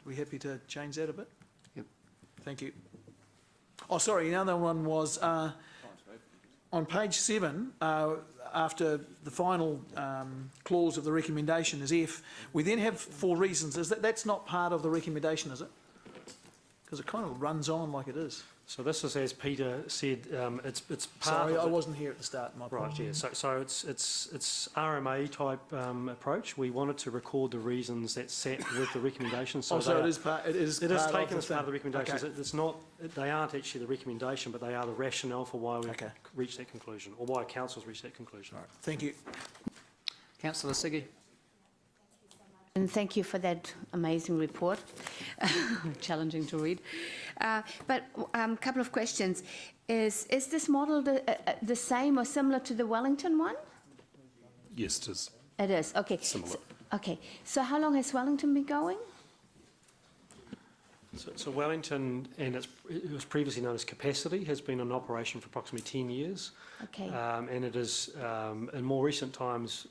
we happy to change that a bit? Yep. Thank you. Oh, sorry. Another one was on page 7. After the final clause of the recommendation is F, we then have 4 reasons. That's not part of the recommendation, is it? Because it kind of runs on like it is. So this is, as Peter said, it's part. Sorry, of I wasn't here at the start. My right, yeah. So it's RMA type approach. We wanted to record the reasons that sat with the recommendations. So it is part. It is taken as part of the recommendations. Okay. It's not. They aren't actually the recommendation, but they are the rationale for why we reached that conclusion, or why councils reached that conclusion. Right. Thank you, Councillor Siggy. And thank you for that amazing report. Challenging to read. But a couple of questions. Is this model the same or similar to the Wellington one? Yes, it is. It is, okay. Similar. Okay, so how long has Wellington been going? So Wellington, and it was previously known as Capacity, has been in operation for approximately 10 years. Okay. And it has, in more recent times,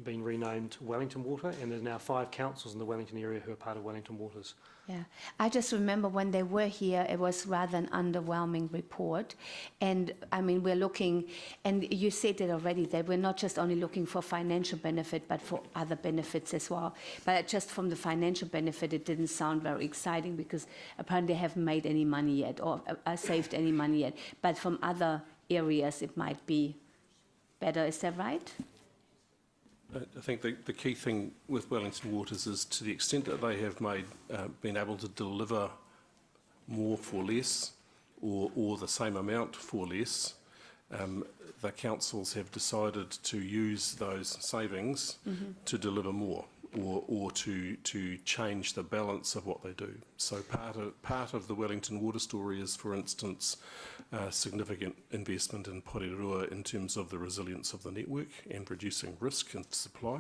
been renamed Wellington Water, and there's now 5 councils in the Wellington area who are part of Wellington Waters. Yeah, I just remember when they were here, it was rather an underwhelming report. And I mean, we're looking, and you said it already, that we're not just only looking for financial benefit, but for other benefits as well. But just from the financial benefit, it didn't sound very exciting because apparently they haven't made any money yet or saved any money yet. But from other areas, it might be better. Is that right? I think the key thing with Wellington Waters is to the extent that they have been able to deliver more for less or the same amount for less, the councils have decided to use those savings to deliver more or to change the balance of what they do. So part of the Wellington Water story is, for instance, significant investment in Porirua in terms of the resilience of the network and reducing risk and supply,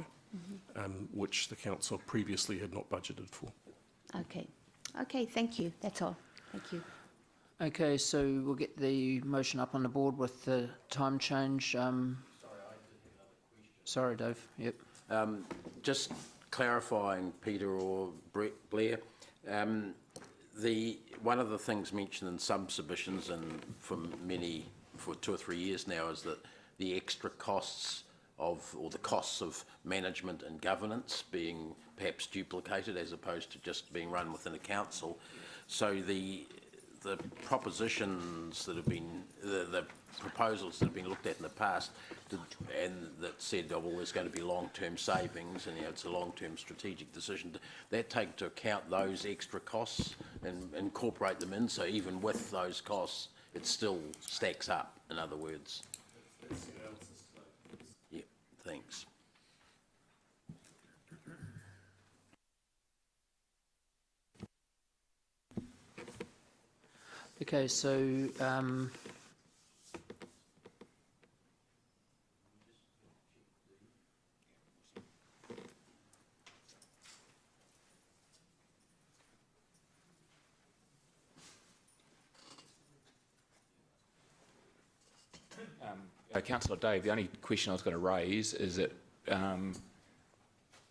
which the council previously had not budgeted for. Okay. Okay, thank you. That's all. Thank you. Okay, so we'll get the motion up on the board with the time change. Sorry, Dave. Yep. Just clarifying, Peter or Blair, one of the things mentioned in some submissions and for 2 or 3 years now is that the extra costs or the costs of management and governance being perhaps duplicated as opposed to just being run within a council. So the propositions that have been, the proposals that have been looked at in the past and that said, oh, well, there's going to be long-term savings and it's a long-term strategic decision, that take into account those extra costs and incorporate them in, so even with those costs, it still stacks up, in other words. Yeah, thanks. Okay, so Councillor Dave, the only question I was going to raise is that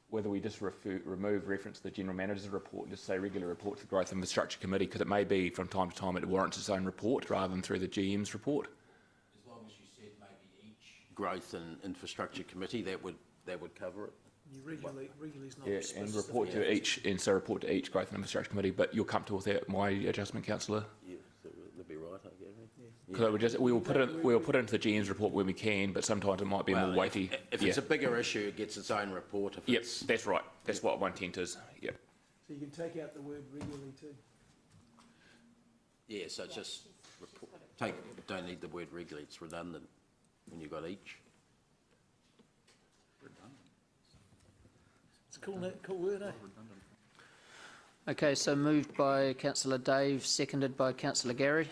whether we just remove reference to the General Manager's report and just say regular report to the Growth Infrastructure Committee, because it may be from time to time it warrants its own report rather than through the GM's report. As long as you said maybe each Growth and Infrastructure Committee, that would cover it. You regularly is not Yeah, and report to each, and so report to each Growth and Infrastructure Committee. But you're comfortable with that, my adjustment, Councillor? Yeah, that'd be right, I guess. Because we'll put it into the GM's report when we can, but sometimes it might be more weighty. If it's a bigger issue, it gets its own report. Yep, that's right. That's what my intent is. Yep. So you can take out the word regularly too. Yeah, so it's just don't need the word regularly. It's redundant when you've got each. It's a cool word, eh? okay, so moved by Councillor Dave, seconded by Councillor Gary.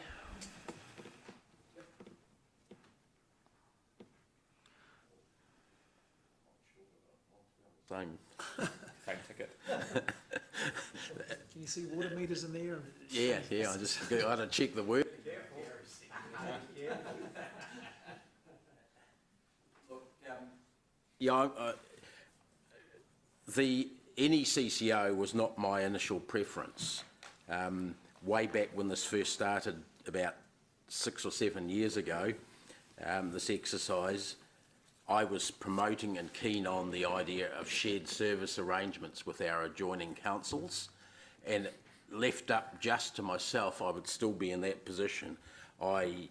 Same ticket. Can you see water meters in there? Yeah, I had to check the word. The NECCO was not my initial preference. Way back when this first started, about 6 or 7 years ago, this exercise, I was promoting and keen on the idea of shared service arrangements with our adjoining councils, and left up just to myself, I would still be in that position. I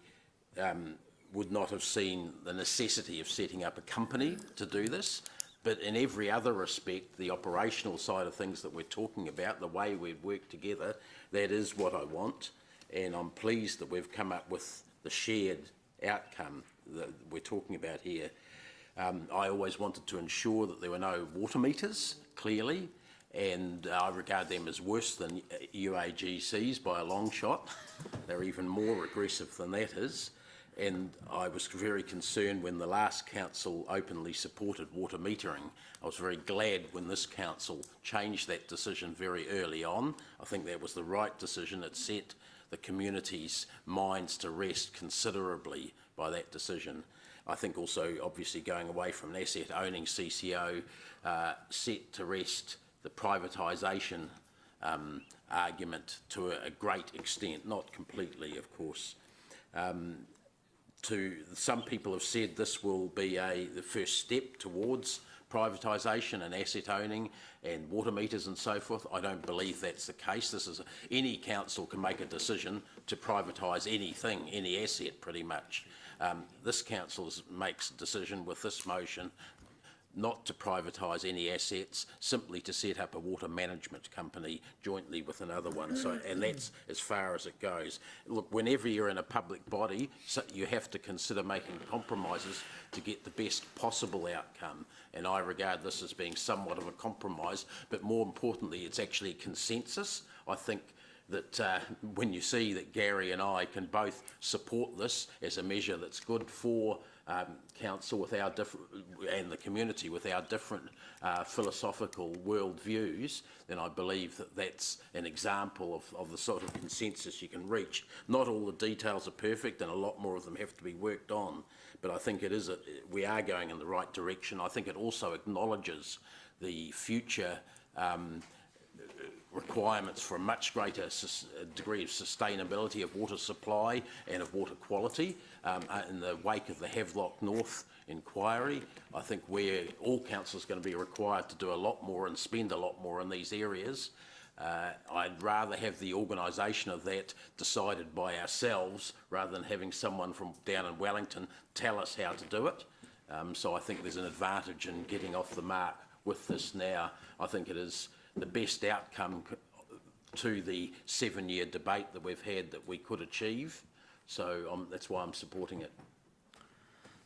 would not have seen the necessity of setting up a company to do this, but in every other respect, the operational side of things that we're talking about, the way we'd work together, that is what I want, and I'm pleased that we've come up with the shared outcome that we're talking about here. I always wanted to ensure that there were no water meters, clearly, and I regard them as worse than UAGCs by a long shot. They're even more aggressive than that is. And I was very concerned when the last council openly supported water metering. I was very glad when this council changed that decision very early on. I think that was the right decision. It set the community's minds to rest considerably by that decision. I think also, obviously, going away from an asset-owning CCO set to rest the privatisation argument to a great extent, not completely, of course. Some people have said this will be the first step towards privatisation and asset owning and water meters and so forth. I don't believe that's the case. Any council can make a decision to privatise anything, any asset pretty much. This council makes a decision with this motion not to privatise any assets, simply to set up a water management company jointly with another one. So, and that's as far as it goes. Look, whenever you're in a public body, you have to consider making compromises to get the best possible outcome. And I regard this as being somewhat of a compromise, but more importantly, it's actually consensus. I think that when you see that Gary and I can both support this as a measure that's good for council with our and the community with our different philosophical world views, then I believe that that's an example of the sort of consensus you can reach. Not all the details are perfect, and a lot more of them have to be worked on, but I think we are going in the right direction. I think it also acknowledges the future requirements for a much greater degree of sustainability of water supply and of water quality. In the wake of the Havelock North inquiry, I think all councils are going to be required to do a lot more and spend a lot more in these areas. I'd rather have the organisation of that decided by ourselves rather than having someone from down in Wellington tell us how to do it. So I think there's an advantage in getting off the mark with this now. I think it is the best outcome to the 7-year debate that we've had that we could achieve. So that's why I'm supporting it.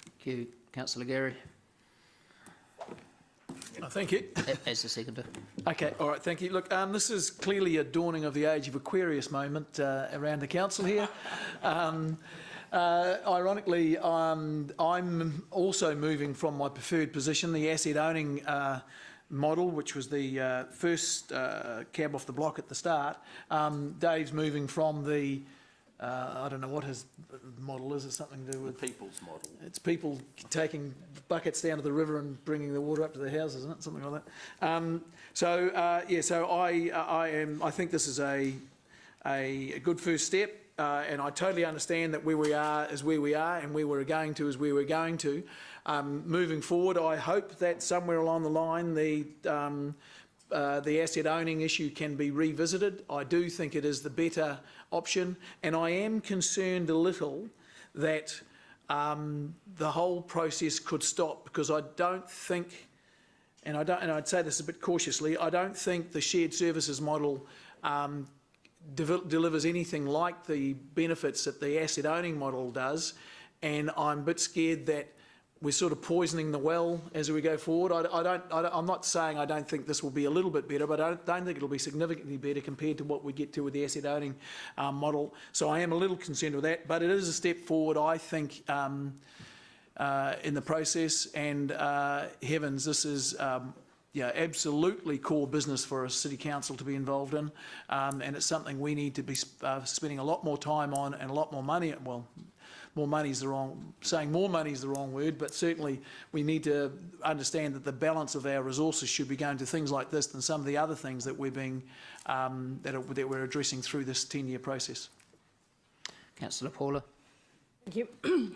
Thank you. Councillor Gary. Thank you. As the seconder. Okay, all right, thank you. Look, this is clearly a dawning of the age of Aquarius moment around the council here. Ironically, I'm also moving from my preferred position, the asset owning model, which was the first cab off the block at the start. Dave's moving from the, I don't know what his model is. It's something to do with... The people's model. It's people taking buckets down to the river and bringing the water up to their houses, isn't it? Something like that. So I think this is a good first step. And I totally understand that where we are is where we are and where we're going to is where we're going to. Moving forward, I hope that somewhere along the line the asset owning issue can be revisited. I do think it is the better option, and I am concerned a little that the whole process could stop, because I don't think, and I'd say this a bit cautiously, I don't think the shared services model delivers anything like the benefits that the asset owning model does, and I'm a bit scared that we're sort of poisoning the well as we go forward. I'm not saying I don't think this will be a little bit better, but I don't think it'll be significantly better compared to what we get to with the asset owning model. So I am a little concerned with that, but it is a step forward, I think, in the process. And heavens, this is absolutely core business for a city council to be involved in, and it's something we need to be spending a lot more time on and a lot more money. Well, more money is the wrong word, but certainly we need to understand that the balance of our resources should be going to things like this than some of the other things that we're we're addressing through this 10-year process. Councillor Paula. Thank you.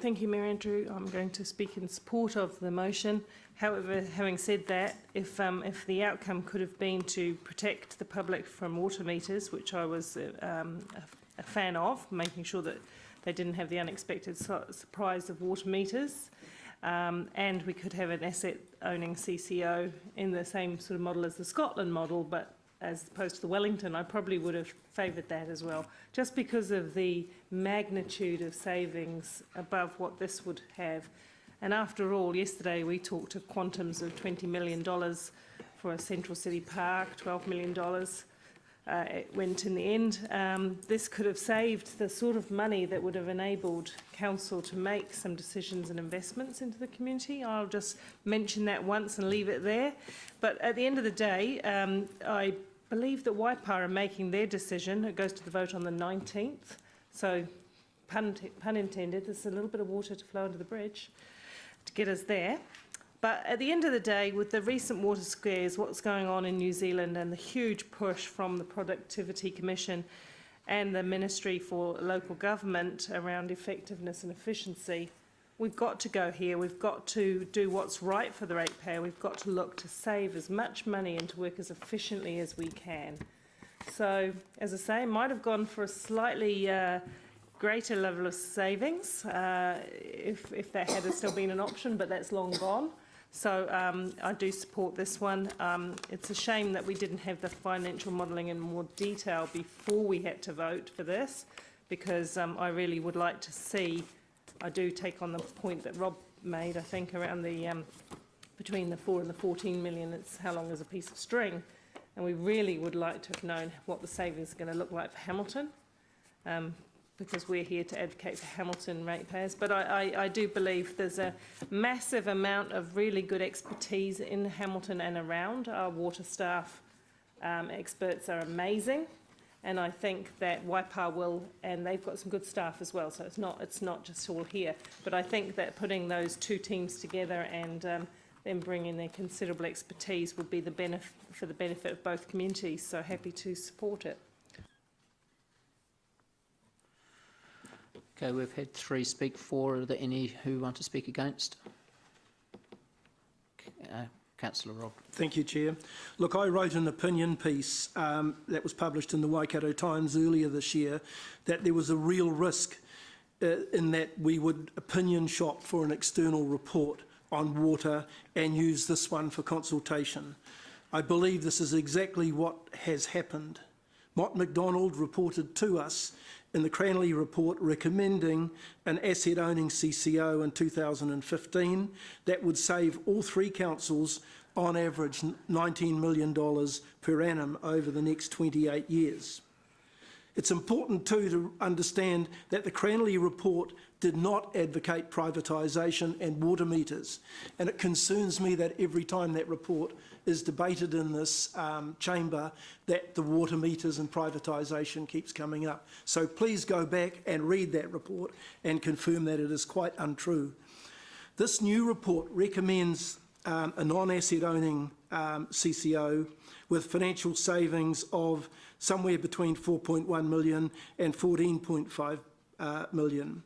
Thank you, Mayor Andrew. I'm going to speak in support of the motion. However, having said that, if the outcome could have been to protect the public from water meters, which I was a fan of, making sure that they didn't have the unexpected surprise of water meters, and we could have an asset-owning CCO in the same sort of model as the Scotland model, but as opposed to the Wellington, I probably would have favoured that as well, just because of the magnitude of savings above what this would have. And after all, yesterday we talked of quantums of $20 million for a central city park, $12 million. it went in the end. This could have saved the sort of money that would have enabled council to make some decisions and investments into the community. I'll just mention that once and leave it there. But at the end of the day, I believe that Waipa are making their decision. It goes to the vote on the 19th. So, pun intended, there's a little bit of water to flow under the bridge to get us there. But at the end of the day, with the recent water scares, what's going on in New Zealand and the huge push from the Productivity Commission and the Ministry for Local Government around effectiveness and efficiency, we've got to go here. We've got to do what's right for the ratepayer. We've got to look to save as much money and to work as efficiently as we can. So, as I say, I might have gone for a slightly greater level of savings if that had still been an option, but that's long gone. So I do support this one. It's a shame that we didn't have the financial modelling in more detail before we had to vote for this, because I really would like to see, I do take on the point that Rob made, I think, around the between the 4 and the 14 million, it's how long is a piece of string, and we really would like to have known what the savings are going to look like for Hamilton. Because we're here to advocate for Hamilton ratepayers. But I do believe there's a massive amount of really good expertise in Hamilton and around. Our water staff experts are amazing, and I think that Waipa will, and they've got some good staff as well, so it's not just all here. But I think that putting those two teams together and them bringing their considerable expertise would be for the benefit of both communities, so happy to support it. Okay, we've had 3 speak for. Are there any who want to speak against? Councillor Rob. Thank you, Chair. Look, I wrote an opinion piece that was published in the Waikato Times earlier this year that there was a real risk in that we would opinion shop for an external report on water and use this one for consultation. I believe this is exactly what has happened. Mott MacDonald reported to us in the Cranley report recommending an asset-owning CCO in 2015 that would save all 3 councils on average $19 million per annum over the next 28 years. It's important too to understand that the Cranley report did not advocate privatisation and water meters, and it concerns me that every time that report is debated in this chamber that the water meters and privatisation keeps coming up. So please go back and read that report and confirm that it is quite untrue. This new report recommends a non-asset owning CCO with financial savings of somewhere between 4.1 million and 14.5 million.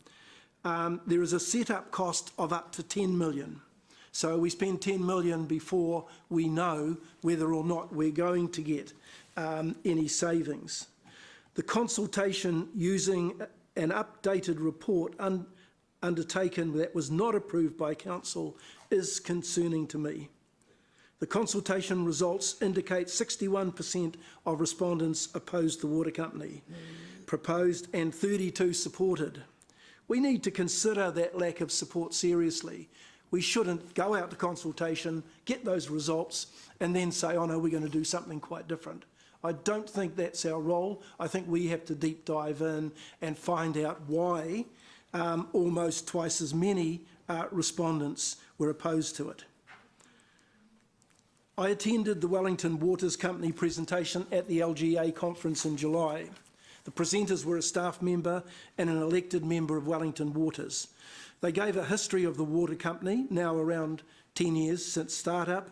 There is a set-up cost of up to 10 million. So we spend 10 million before we know whether or not we're going to get any savings. The consultation using an updated report undertaken that was not approved by council is concerning to me. The consultation results indicate 61% of respondents opposed the water company, proposed, and 32 supported. We need to consider that lack of support seriously. We shouldn't go out to consultation, get those results, and then say, oh no, we're going to do something quite different. I don't think that's our role. I think we have to deep dive in and find out why almost twice as many respondents were opposed to it. I attended the Wellington Waters Company presentation at the LGA conference in July. The presenters were a staff member and an elected member of Wellington Waters. They gave a history of the water company, now around 10 years since start-up.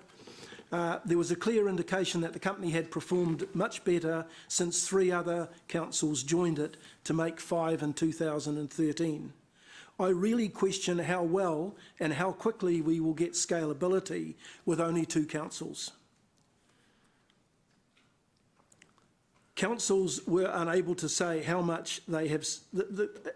There was a clear indication that the company had performed much better since 3 other councils joined it to make 5 in 2013. I really question how well and how quickly we will get scalability with only 2 councils. Councils were unable to say how much they have,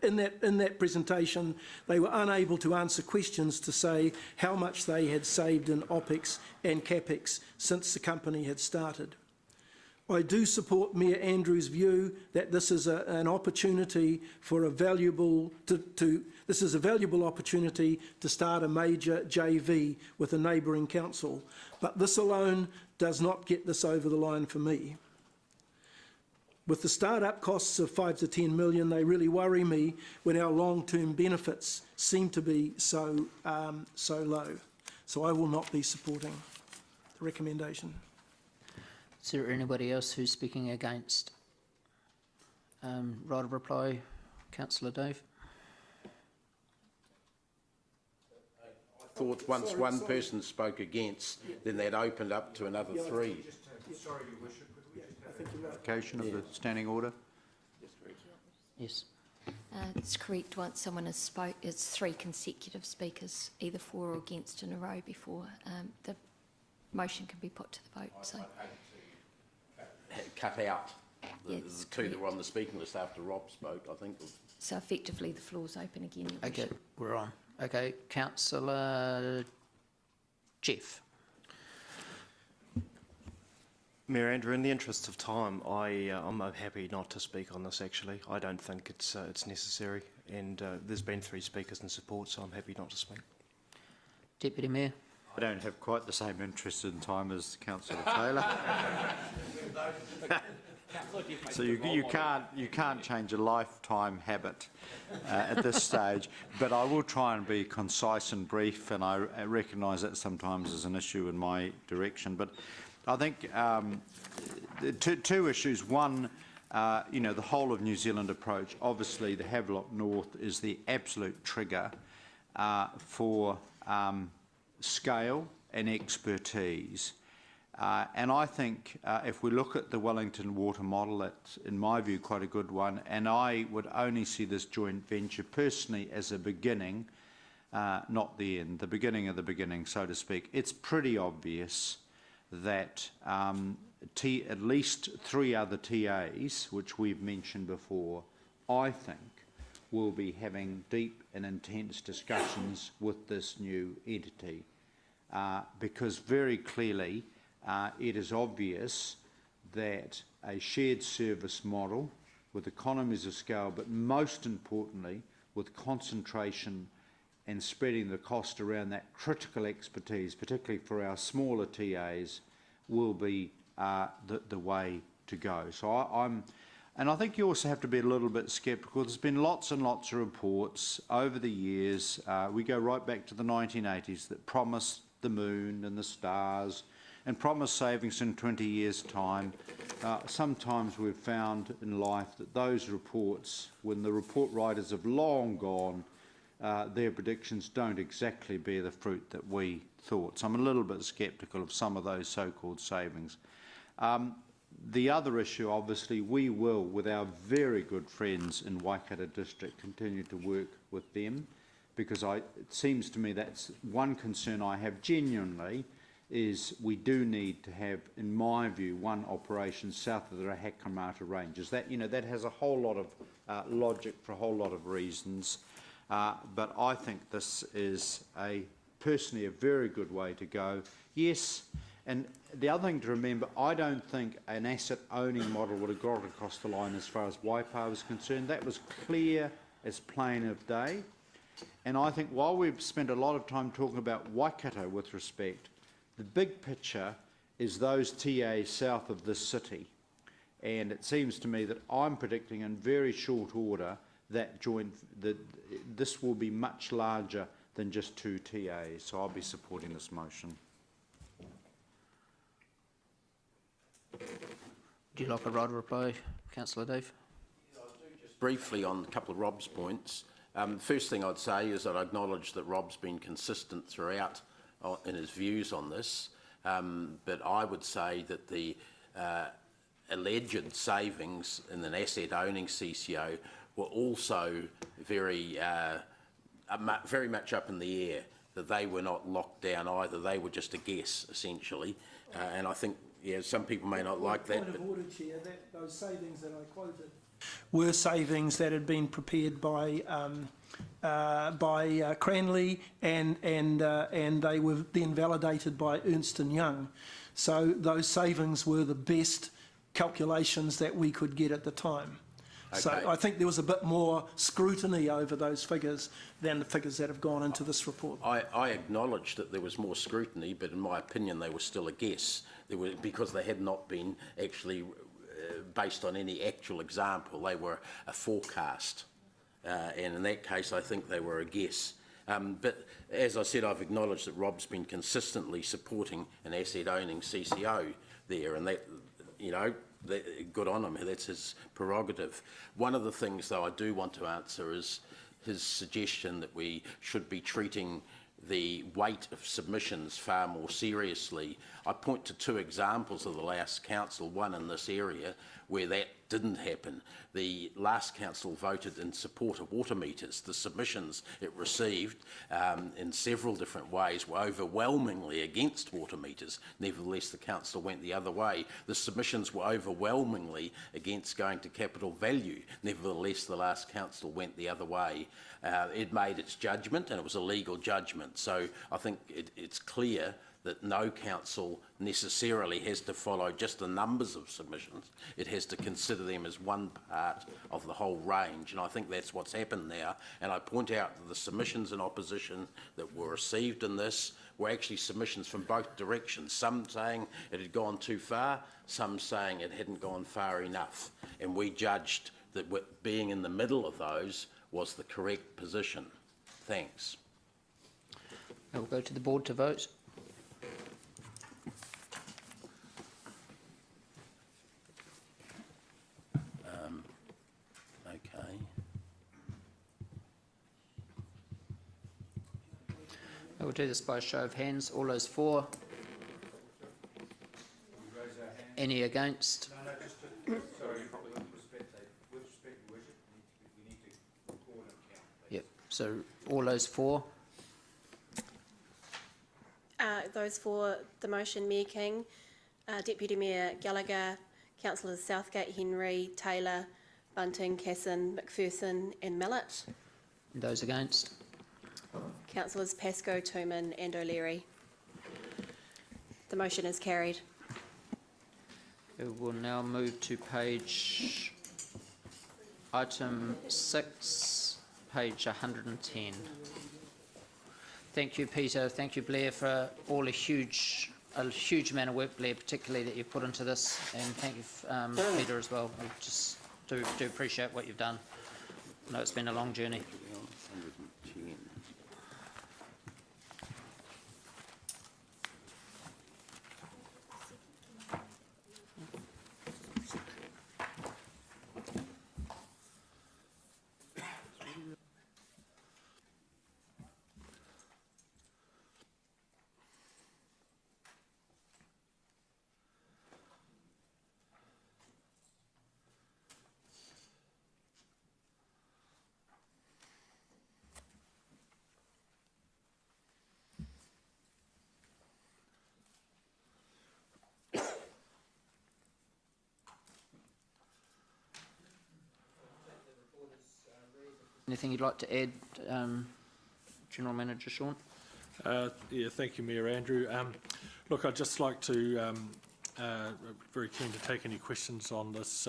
in that presentation, they were unable to answer questions to say how much they had saved in OPEX and CAPEX since the company had started. I do support Mayor Andrews' view that this is an opportunity for a valuable, this is a valuable opportunity to start a major JV with a neighbouring council, but this alone does not get this over the line for me. With the start-up costs of 5 to 10 million, they really worry me when our long-term benefits seem to be so low. So I will not be supporting the recommendation. Is there anybody else who's speaking against? Right of reply, Councillor Dave. I thought once one person spoke against, then that opened up to another three. Sorry, Your Worship, could we just have a clarification of the standing order? Yes. It's correct. Once someone has spoke, it's 3 consecutive speakers, either for or against in a row before the motion can be put to the vote. So Cut out the Yes, two that were correct. on the speaking list after Rob spoke, I think. So effectively the floor's open again. Your Okay, Worship. we're on. Okay, Councillor Jeff. Mayor Andrew, in the interest of time, I'm happy not to speak on this actually. I don't think it's necessary, and there's been 3 speakers in support, so I'm happy not to speak. Deputy Mayor. I don't have quite the same interest in time as Councillor Taylor. So you can't change a lifetime habit at this stage, but I will try and be concise and brief, and I recognise that sometimes is an issue in my direction. But I think two issues. One, the whole of New Zealand approach. Obviously, the Havelock North is the absolute trigger for scale and expertise. And I think if we look at the Wellington water model, that's, in my view, quite a good one. And I would only see this joint venture personally as a beginning, not the end, the beginning of the beginning, so to speak. It's pretty obvious that at least 3 other TAs, which we've mentioned before, I think will be having deep and intense discussions with this new entity. Because very clearly it is obvious that a shared service model with economies of scale, but most importantly with concentration and spreading the cost around that critical expertise, particularly for our smaller TAs, will be the way to go. So and I think you also have to be a little bit sceptical. There's been lots and lots of reports over the years. We go right back to the 1980s that promised the moon and the stars and promised savings in 20 years' time. Sometimes we've found in life that those reports, when the report writers have long gone, their predictions don't exactly bear the fruit that we thought. So I'm a little bit sceptical of some of those so-called savings. The other issue, obviously, we will, with our very good friends in Waikato District, continue to work with them, because it seems to me that's one concern I have genuinely, is we do need to have, in my view, one operation south of the Hakamata Ranges. That, that has a whole lot of logic for a whole lot of reasons, but I think this is personally a very good way to go. Yes, and the other thing to remember, I don't think an asset-owning model would have got across the line as far as Waipa was concerned. That was clear as plain of day. And I think while we've spent a lot of time talking about Waikato with respect, the big picture is those TAs south of this city. And it seems to me that I'm predicting in very short order that this will be much larger than just 2 TAs. So I'll be supporting this motion. Would you like a right of reply, Councillor Dave? Just briefly on a couple of Rob's points. First thing I'd say is that I acknowledge that Rob's been consistent throughout in his views on this, but I would say that the alleged savings in an asset-owning CCO were also very much up in the air, that they were not locked down either. They were just a guess, essentially, and I think some people may not like that. Point of order, Chair, those savings that I quoted were savings that had been prepared by Cranley, and they were then validated by Ernst & Young. So those savings were the best calculations that we could get at the time. Okay. So I think there was a bit more scrutiny over those figures than the figures that have gone into this report. I acknowledge that there was more scrutiny, but in my opinion they were still a guess. Because they had not been actually based on any actual example. They were a forecast. And in that case, I think they were a guess. But as I said, I've acknowledged that Rob's been consistently supporting an asset-owning CCO there, and that, you know, good on him, that's his prerogative. One of the things, though, I do want to answer is his suggestion that we should be treating the weight of submissions far more seriously. I point to two examples of the last council, one in this area where that didn't happen. The last council voted in support of water meters. The submissions it received in several different ways were overwhelmingly against water meters. Nevertheless, the council went the other way. The submissions were overwhelmingly against going to capital value. Nevertheless, the last council went the other way. It made its judgment, and it was a legal judgment. So I think it's clear that no council necessarily has to follow just the numbers of submissions. It has to consider them as one part of the whole range, and I think that's what's happened now. And I point out that the submissions in opposition that were received in this were actually submissions from both directions, some saying it had gone too far, some saying it hadn't gone far enough. And we judged that being in the middle of those was the correct position. Thanks. We'll go to the board to vote. Okay. We'll do this by a show of hands. All those for? Any against? No, just sorry, with respect to worship, we need to record and count. Yep. So all those for? Those for the motion, Mayor King, Deputy Mayor Gallagher, Councillors Southgate, Henry, Taylor, Bunting, Casson, McPherson and Mallett. And those against? Councillors Pascoe, Tooman and O'Leary. The motion is carried. We will now move to page item 6, page 110. Thank you, Peter. Thank you, Blair, for all a huge amount of work, Blair, particularly that you've put into this, and thank you, Peter, as well. I just do appreciate what you've done. I know it's been a long journey. 110. Anything you'd like to add, General Manager Sean? Yeah, thank you, Mayor Andrew. Look, I'd just like to, very keen to take any questions on this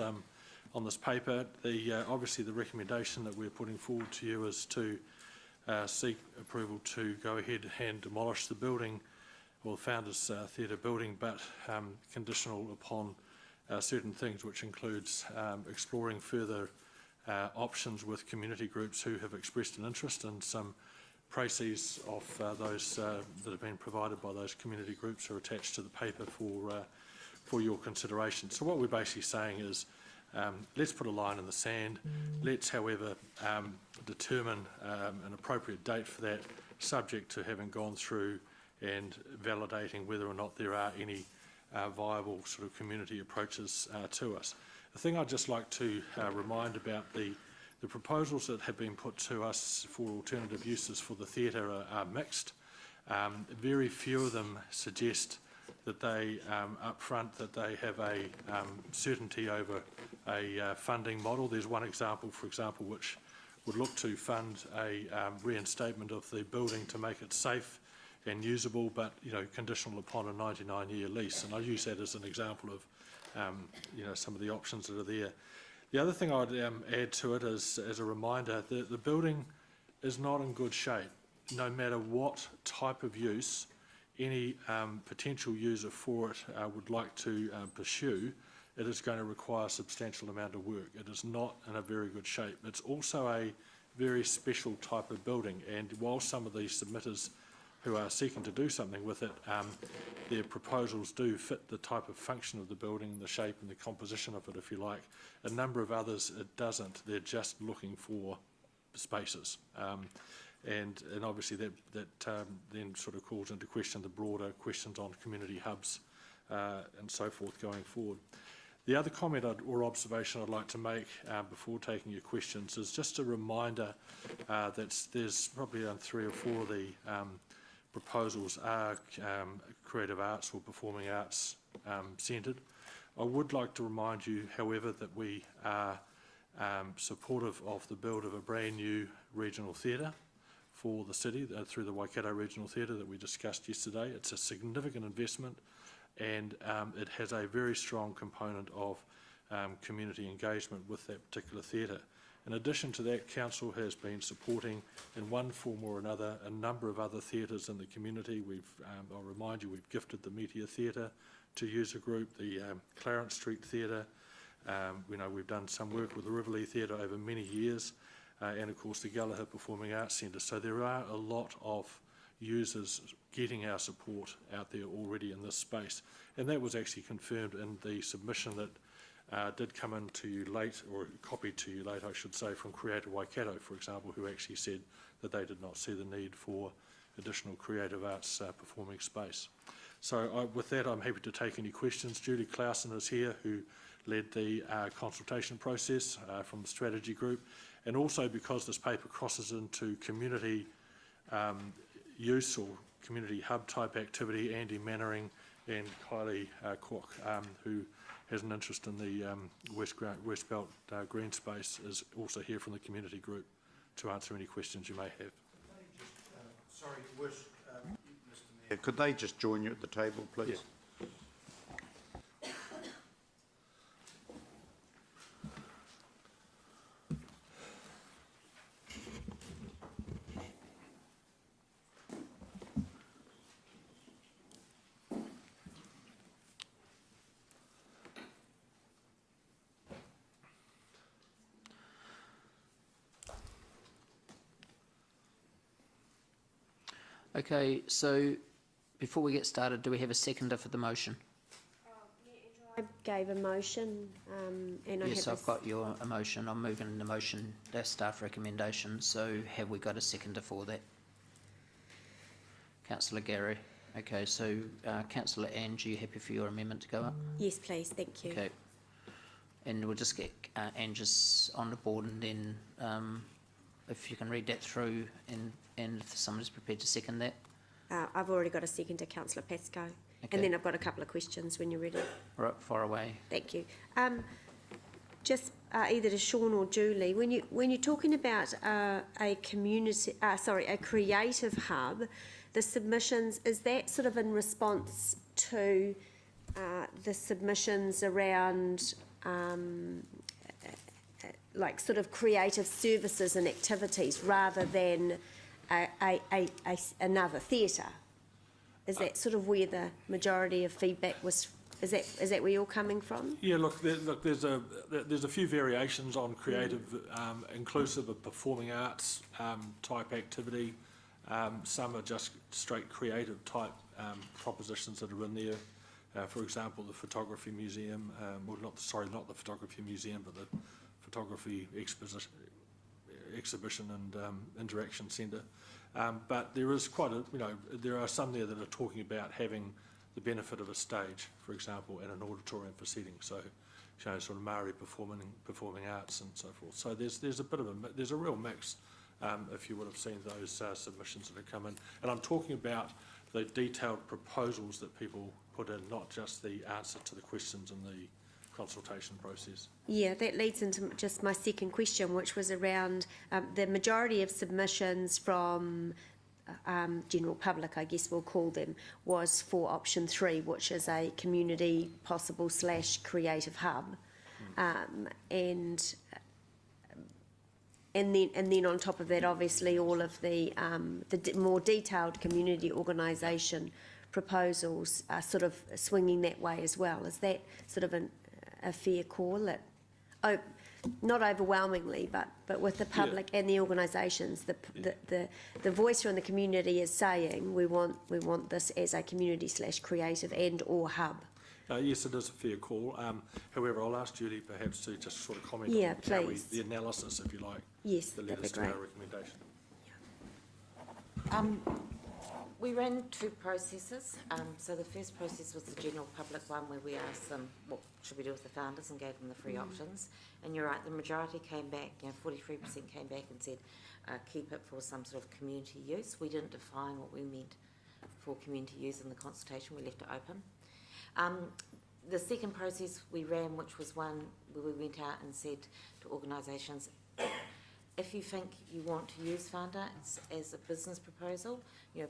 paper. Obviously, the recommendation that we're putting forward to you is to seek approval to go ahead and demolish the building, or the Founders Theatre building, but conditional upon certain things, which includes exploring further options with community groups who have expressed an interest, and some proceeds of those that have been provided by those community groups are attached to the paper for your consideration. So what we're basically saying is, let's put a line in the sand. Let's, however, determine an appropriate date for that, subject to having gone through and validating whether or not there are any viable sort of community approaches to us. The thing I'd just like to remind about the proposals that have been put to us for alternative uses for the theatre are mixed. Very few of them suggest that they, up front, that they have a certainty over a funding model. There's one example, for example, which would look to fund a reinstatement of the building to make it safe and usable, but conditional upon a 99-year lease. And I use that as an example of some of the options that are there. The other thing I'd add to it is, as a reminder, the building is not in good shape. No matter what type of use any potential user for it would like to pursue, it is going to require a substantial amount of work. It is not in a very good shape. It's also a very special type of building, and while some of these submitters who are seeking to do something with it, their proposals do fit the type of function of the building, the shape and the composition of it, if you like. A number of others, it doesn't. They're just looking for spaces. And obviously that then sort of calls into question the broader questions on community hubs and so forth going forward. The other comment or observation I'd like to make before taking your questions is just a reminder that there's probably 3 or 4 of the proposals are creative arts or performing arts centred. I would like to remind you, however, that we are supportive of the build of a brand new regional theatre for the city through the Waikato Regional Theatre that we discussed yesterday. It's a significant investment, and it has a very strong component of community engagement with that particular theatre. In addition to that, Council has been supporting in one form or another a number of other theatres in the community. I'll remind you, we've gifted the Meteor Theatre to user group, the Clarence Street Theatre. We've done some work with the Riverlea Theatre over many years, and of course the Gallagher Performing Arts Centre. So there are a lot of users getting our support out there already in this space, and that was actually confirmed in the submission that did come in to you late, or copied to you late I should say, from Creative Waikato, for example, who actually said that they did not see the need for additional creative arts performing space. So with that, I'm happy to take any questions. Julie Clausen is here, who led the consultation process from the strategy group, and also because this paper crosses into community use or community hub type activity, Andy Mannering and Kylie Kwok, who has an interest in the West Belt green space, is also here from the community group to answer any questions you may have. Sorry, Mr. Mayor, could they just join you at the table, please? Yeah. Okay, so before we get started, do we have a seconder for the motion? I gave a motion, and I Yes, have I've got your motion. I'm moving the motion, the staff recommendation. So have we got a seconder for that? Councillor Gary. Okay, so Councillor Ange, are you happy for your amendment to go up? Yes, please, thank you. Okay. And we'll just get Ange's on the board, and then if you can read that through, and if somebody's prepared to second that. I've already got a second to Councillor Pascoe, Okay. and then I've got a couple of questions when you're ready. All right, far away. Thank you. Just either to Sean or Julie, when you're talking about a creative hub, the submissions, is that sort of in response to the submissions around like sort of creative services and activities rather than another theatre? Is that sort of where the majority of feedback was? Is that where you're coming from? Yeah, look, there's a few variations on creative, inclusive of performing arts type activity. Some are just straight creative type propositions that are in there. For example, the photography museum, not the photography museum, but the photography exhibition and interaction centre. But there is quite a, there are some there that are talking about having the benefit of a stage, for example, and an auditorium for seating. So, sort of Maori performing arts and so forth. So there's a bit of there's a real mix, if you would have seen those submissions that have come in. And I'm talking about the detailed proposals that people put in, not just the answer to the questions in the consultation process. Yeah, that leads into just my second question, which was around the majority of submissions from general public, I guess we'll call them, was for option 3, which is a community possible / creative hub. And then on top of that, obviously, all of the more detailed community organisation proposals are sort of swinging that way as well. Is that sort of a fair call that, not overwhelmingly, but with the public and the organisations, the voice from the community is saying we want this as a community/creative and/or hub. Yes, it is a fair call. However, I'll ask Judy perhaps to just sort of comment Yeah, on how please. the analysis, if you like, Yes, that that'd led be us to our great. recommendation. We ran two processes. So the first process was the general public one where we asked them what should we do with the founders and gave them the free options. And you're right, the majority came back, 43% came back and said keep it for some sort of community use. We didn't define what we meant for community use in the consultation, we left it open. The second process we ran, which was one where we went out and said to organisations, if you think you want to use funder as a business proposal,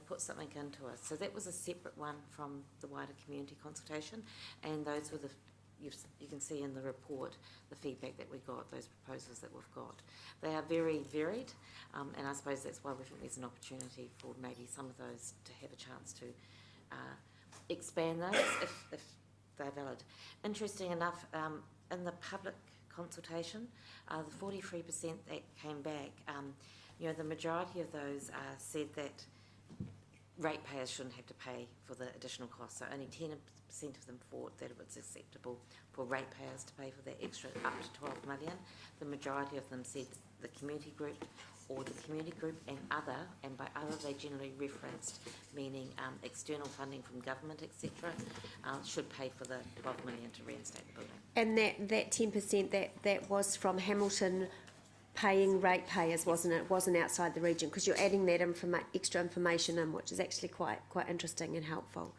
put something into it. So that was a separate one from the wider community consultation, and those were you can see in the report the feedback that we got, those proposals that we've got. They are very varied, and I suppose that's why we think there's an opportunity for maybe some of those to have a chance to expand those if they're valid. Interesting enough, in the public consultation, the 43% that came back, the majority of those said that ratepayers shouldn't have to pay for the additional costs. So only 10% of them thought that it was acceptable for ratepayers to pay for that extra up to 12 million. The majority of them said the community group or the community group and other, and by other they generally referenced meaning external funding from government, etc., should pay for the 12 million to reinstate the building. And that 10% that was from Hamilton paying ratepayers, wasn't it? It wasn't outside the region, because you're adding that extra information in, which is actually quite interesting and helpful.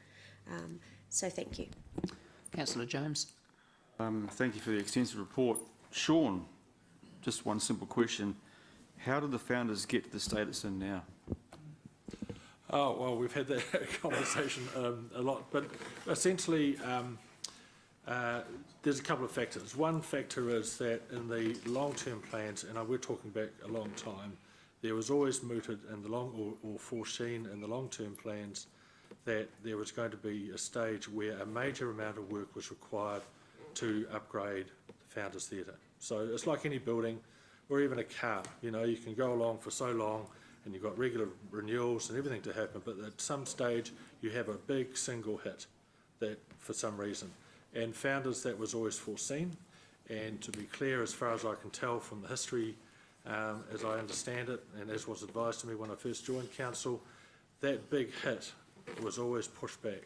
So thank you. Councillor Jones. Thank you for the extensive report. Sean, just one simple question. How did the founders get to the state it's in now? Oh, well, we've had that conversation a lot, but essentially there's a couple of factors. One factor is that in the long-term plans, and we're talking back a long time, there was always mooted in the or foreseen in the long-term plans that there was going to be a stage where a major amount of work was required to upgrade the Founders Theatre. So it's like any building or even a car, you can go along for so long and you've got regular renewals and everything to happen, but at some stage you have a big single hit that for some reason. And Founders, that was always foreseen, and to be clear, as far as I can tell from the history, as I understand it, and as was advised to me when I first joined council, that big hit was always pushed back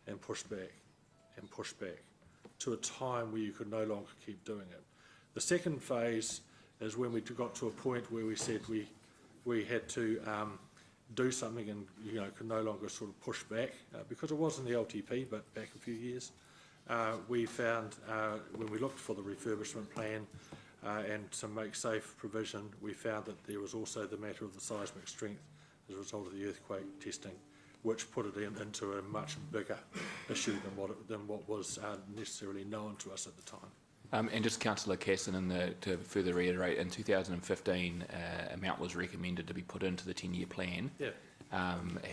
and pushed back and pushed back to a time where you could no longer keep doing it. The second phase is when we got to a point where we said we had to do something and could no longer sort of push back because it wasn't the LTP, but back a few years. We found when we looked for the refurbishment plan and to make safe provision, we found that there was also the matter of the seismic strength as a result of the earthquake testing, which put it into a much bigger issue than what was necessarily known to us at the time. And just Councillor Casson, to further reiterate, in 2015, amount was recommended to be put into the 10-year plan. Yeah.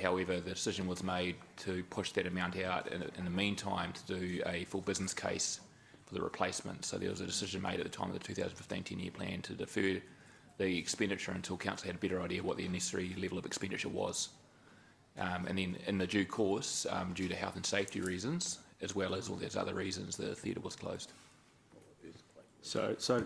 However, the decision was made to push that amount out in the meantime to do a full business case for the replacement. So there was a decision made at the time of the 2015 10-year plan to defer the expenditure until council had a better idea what the necessary level of expenditure was. And then in the due course, due to health and safety reasons, as well as all those other reasons, the theatre was closed. So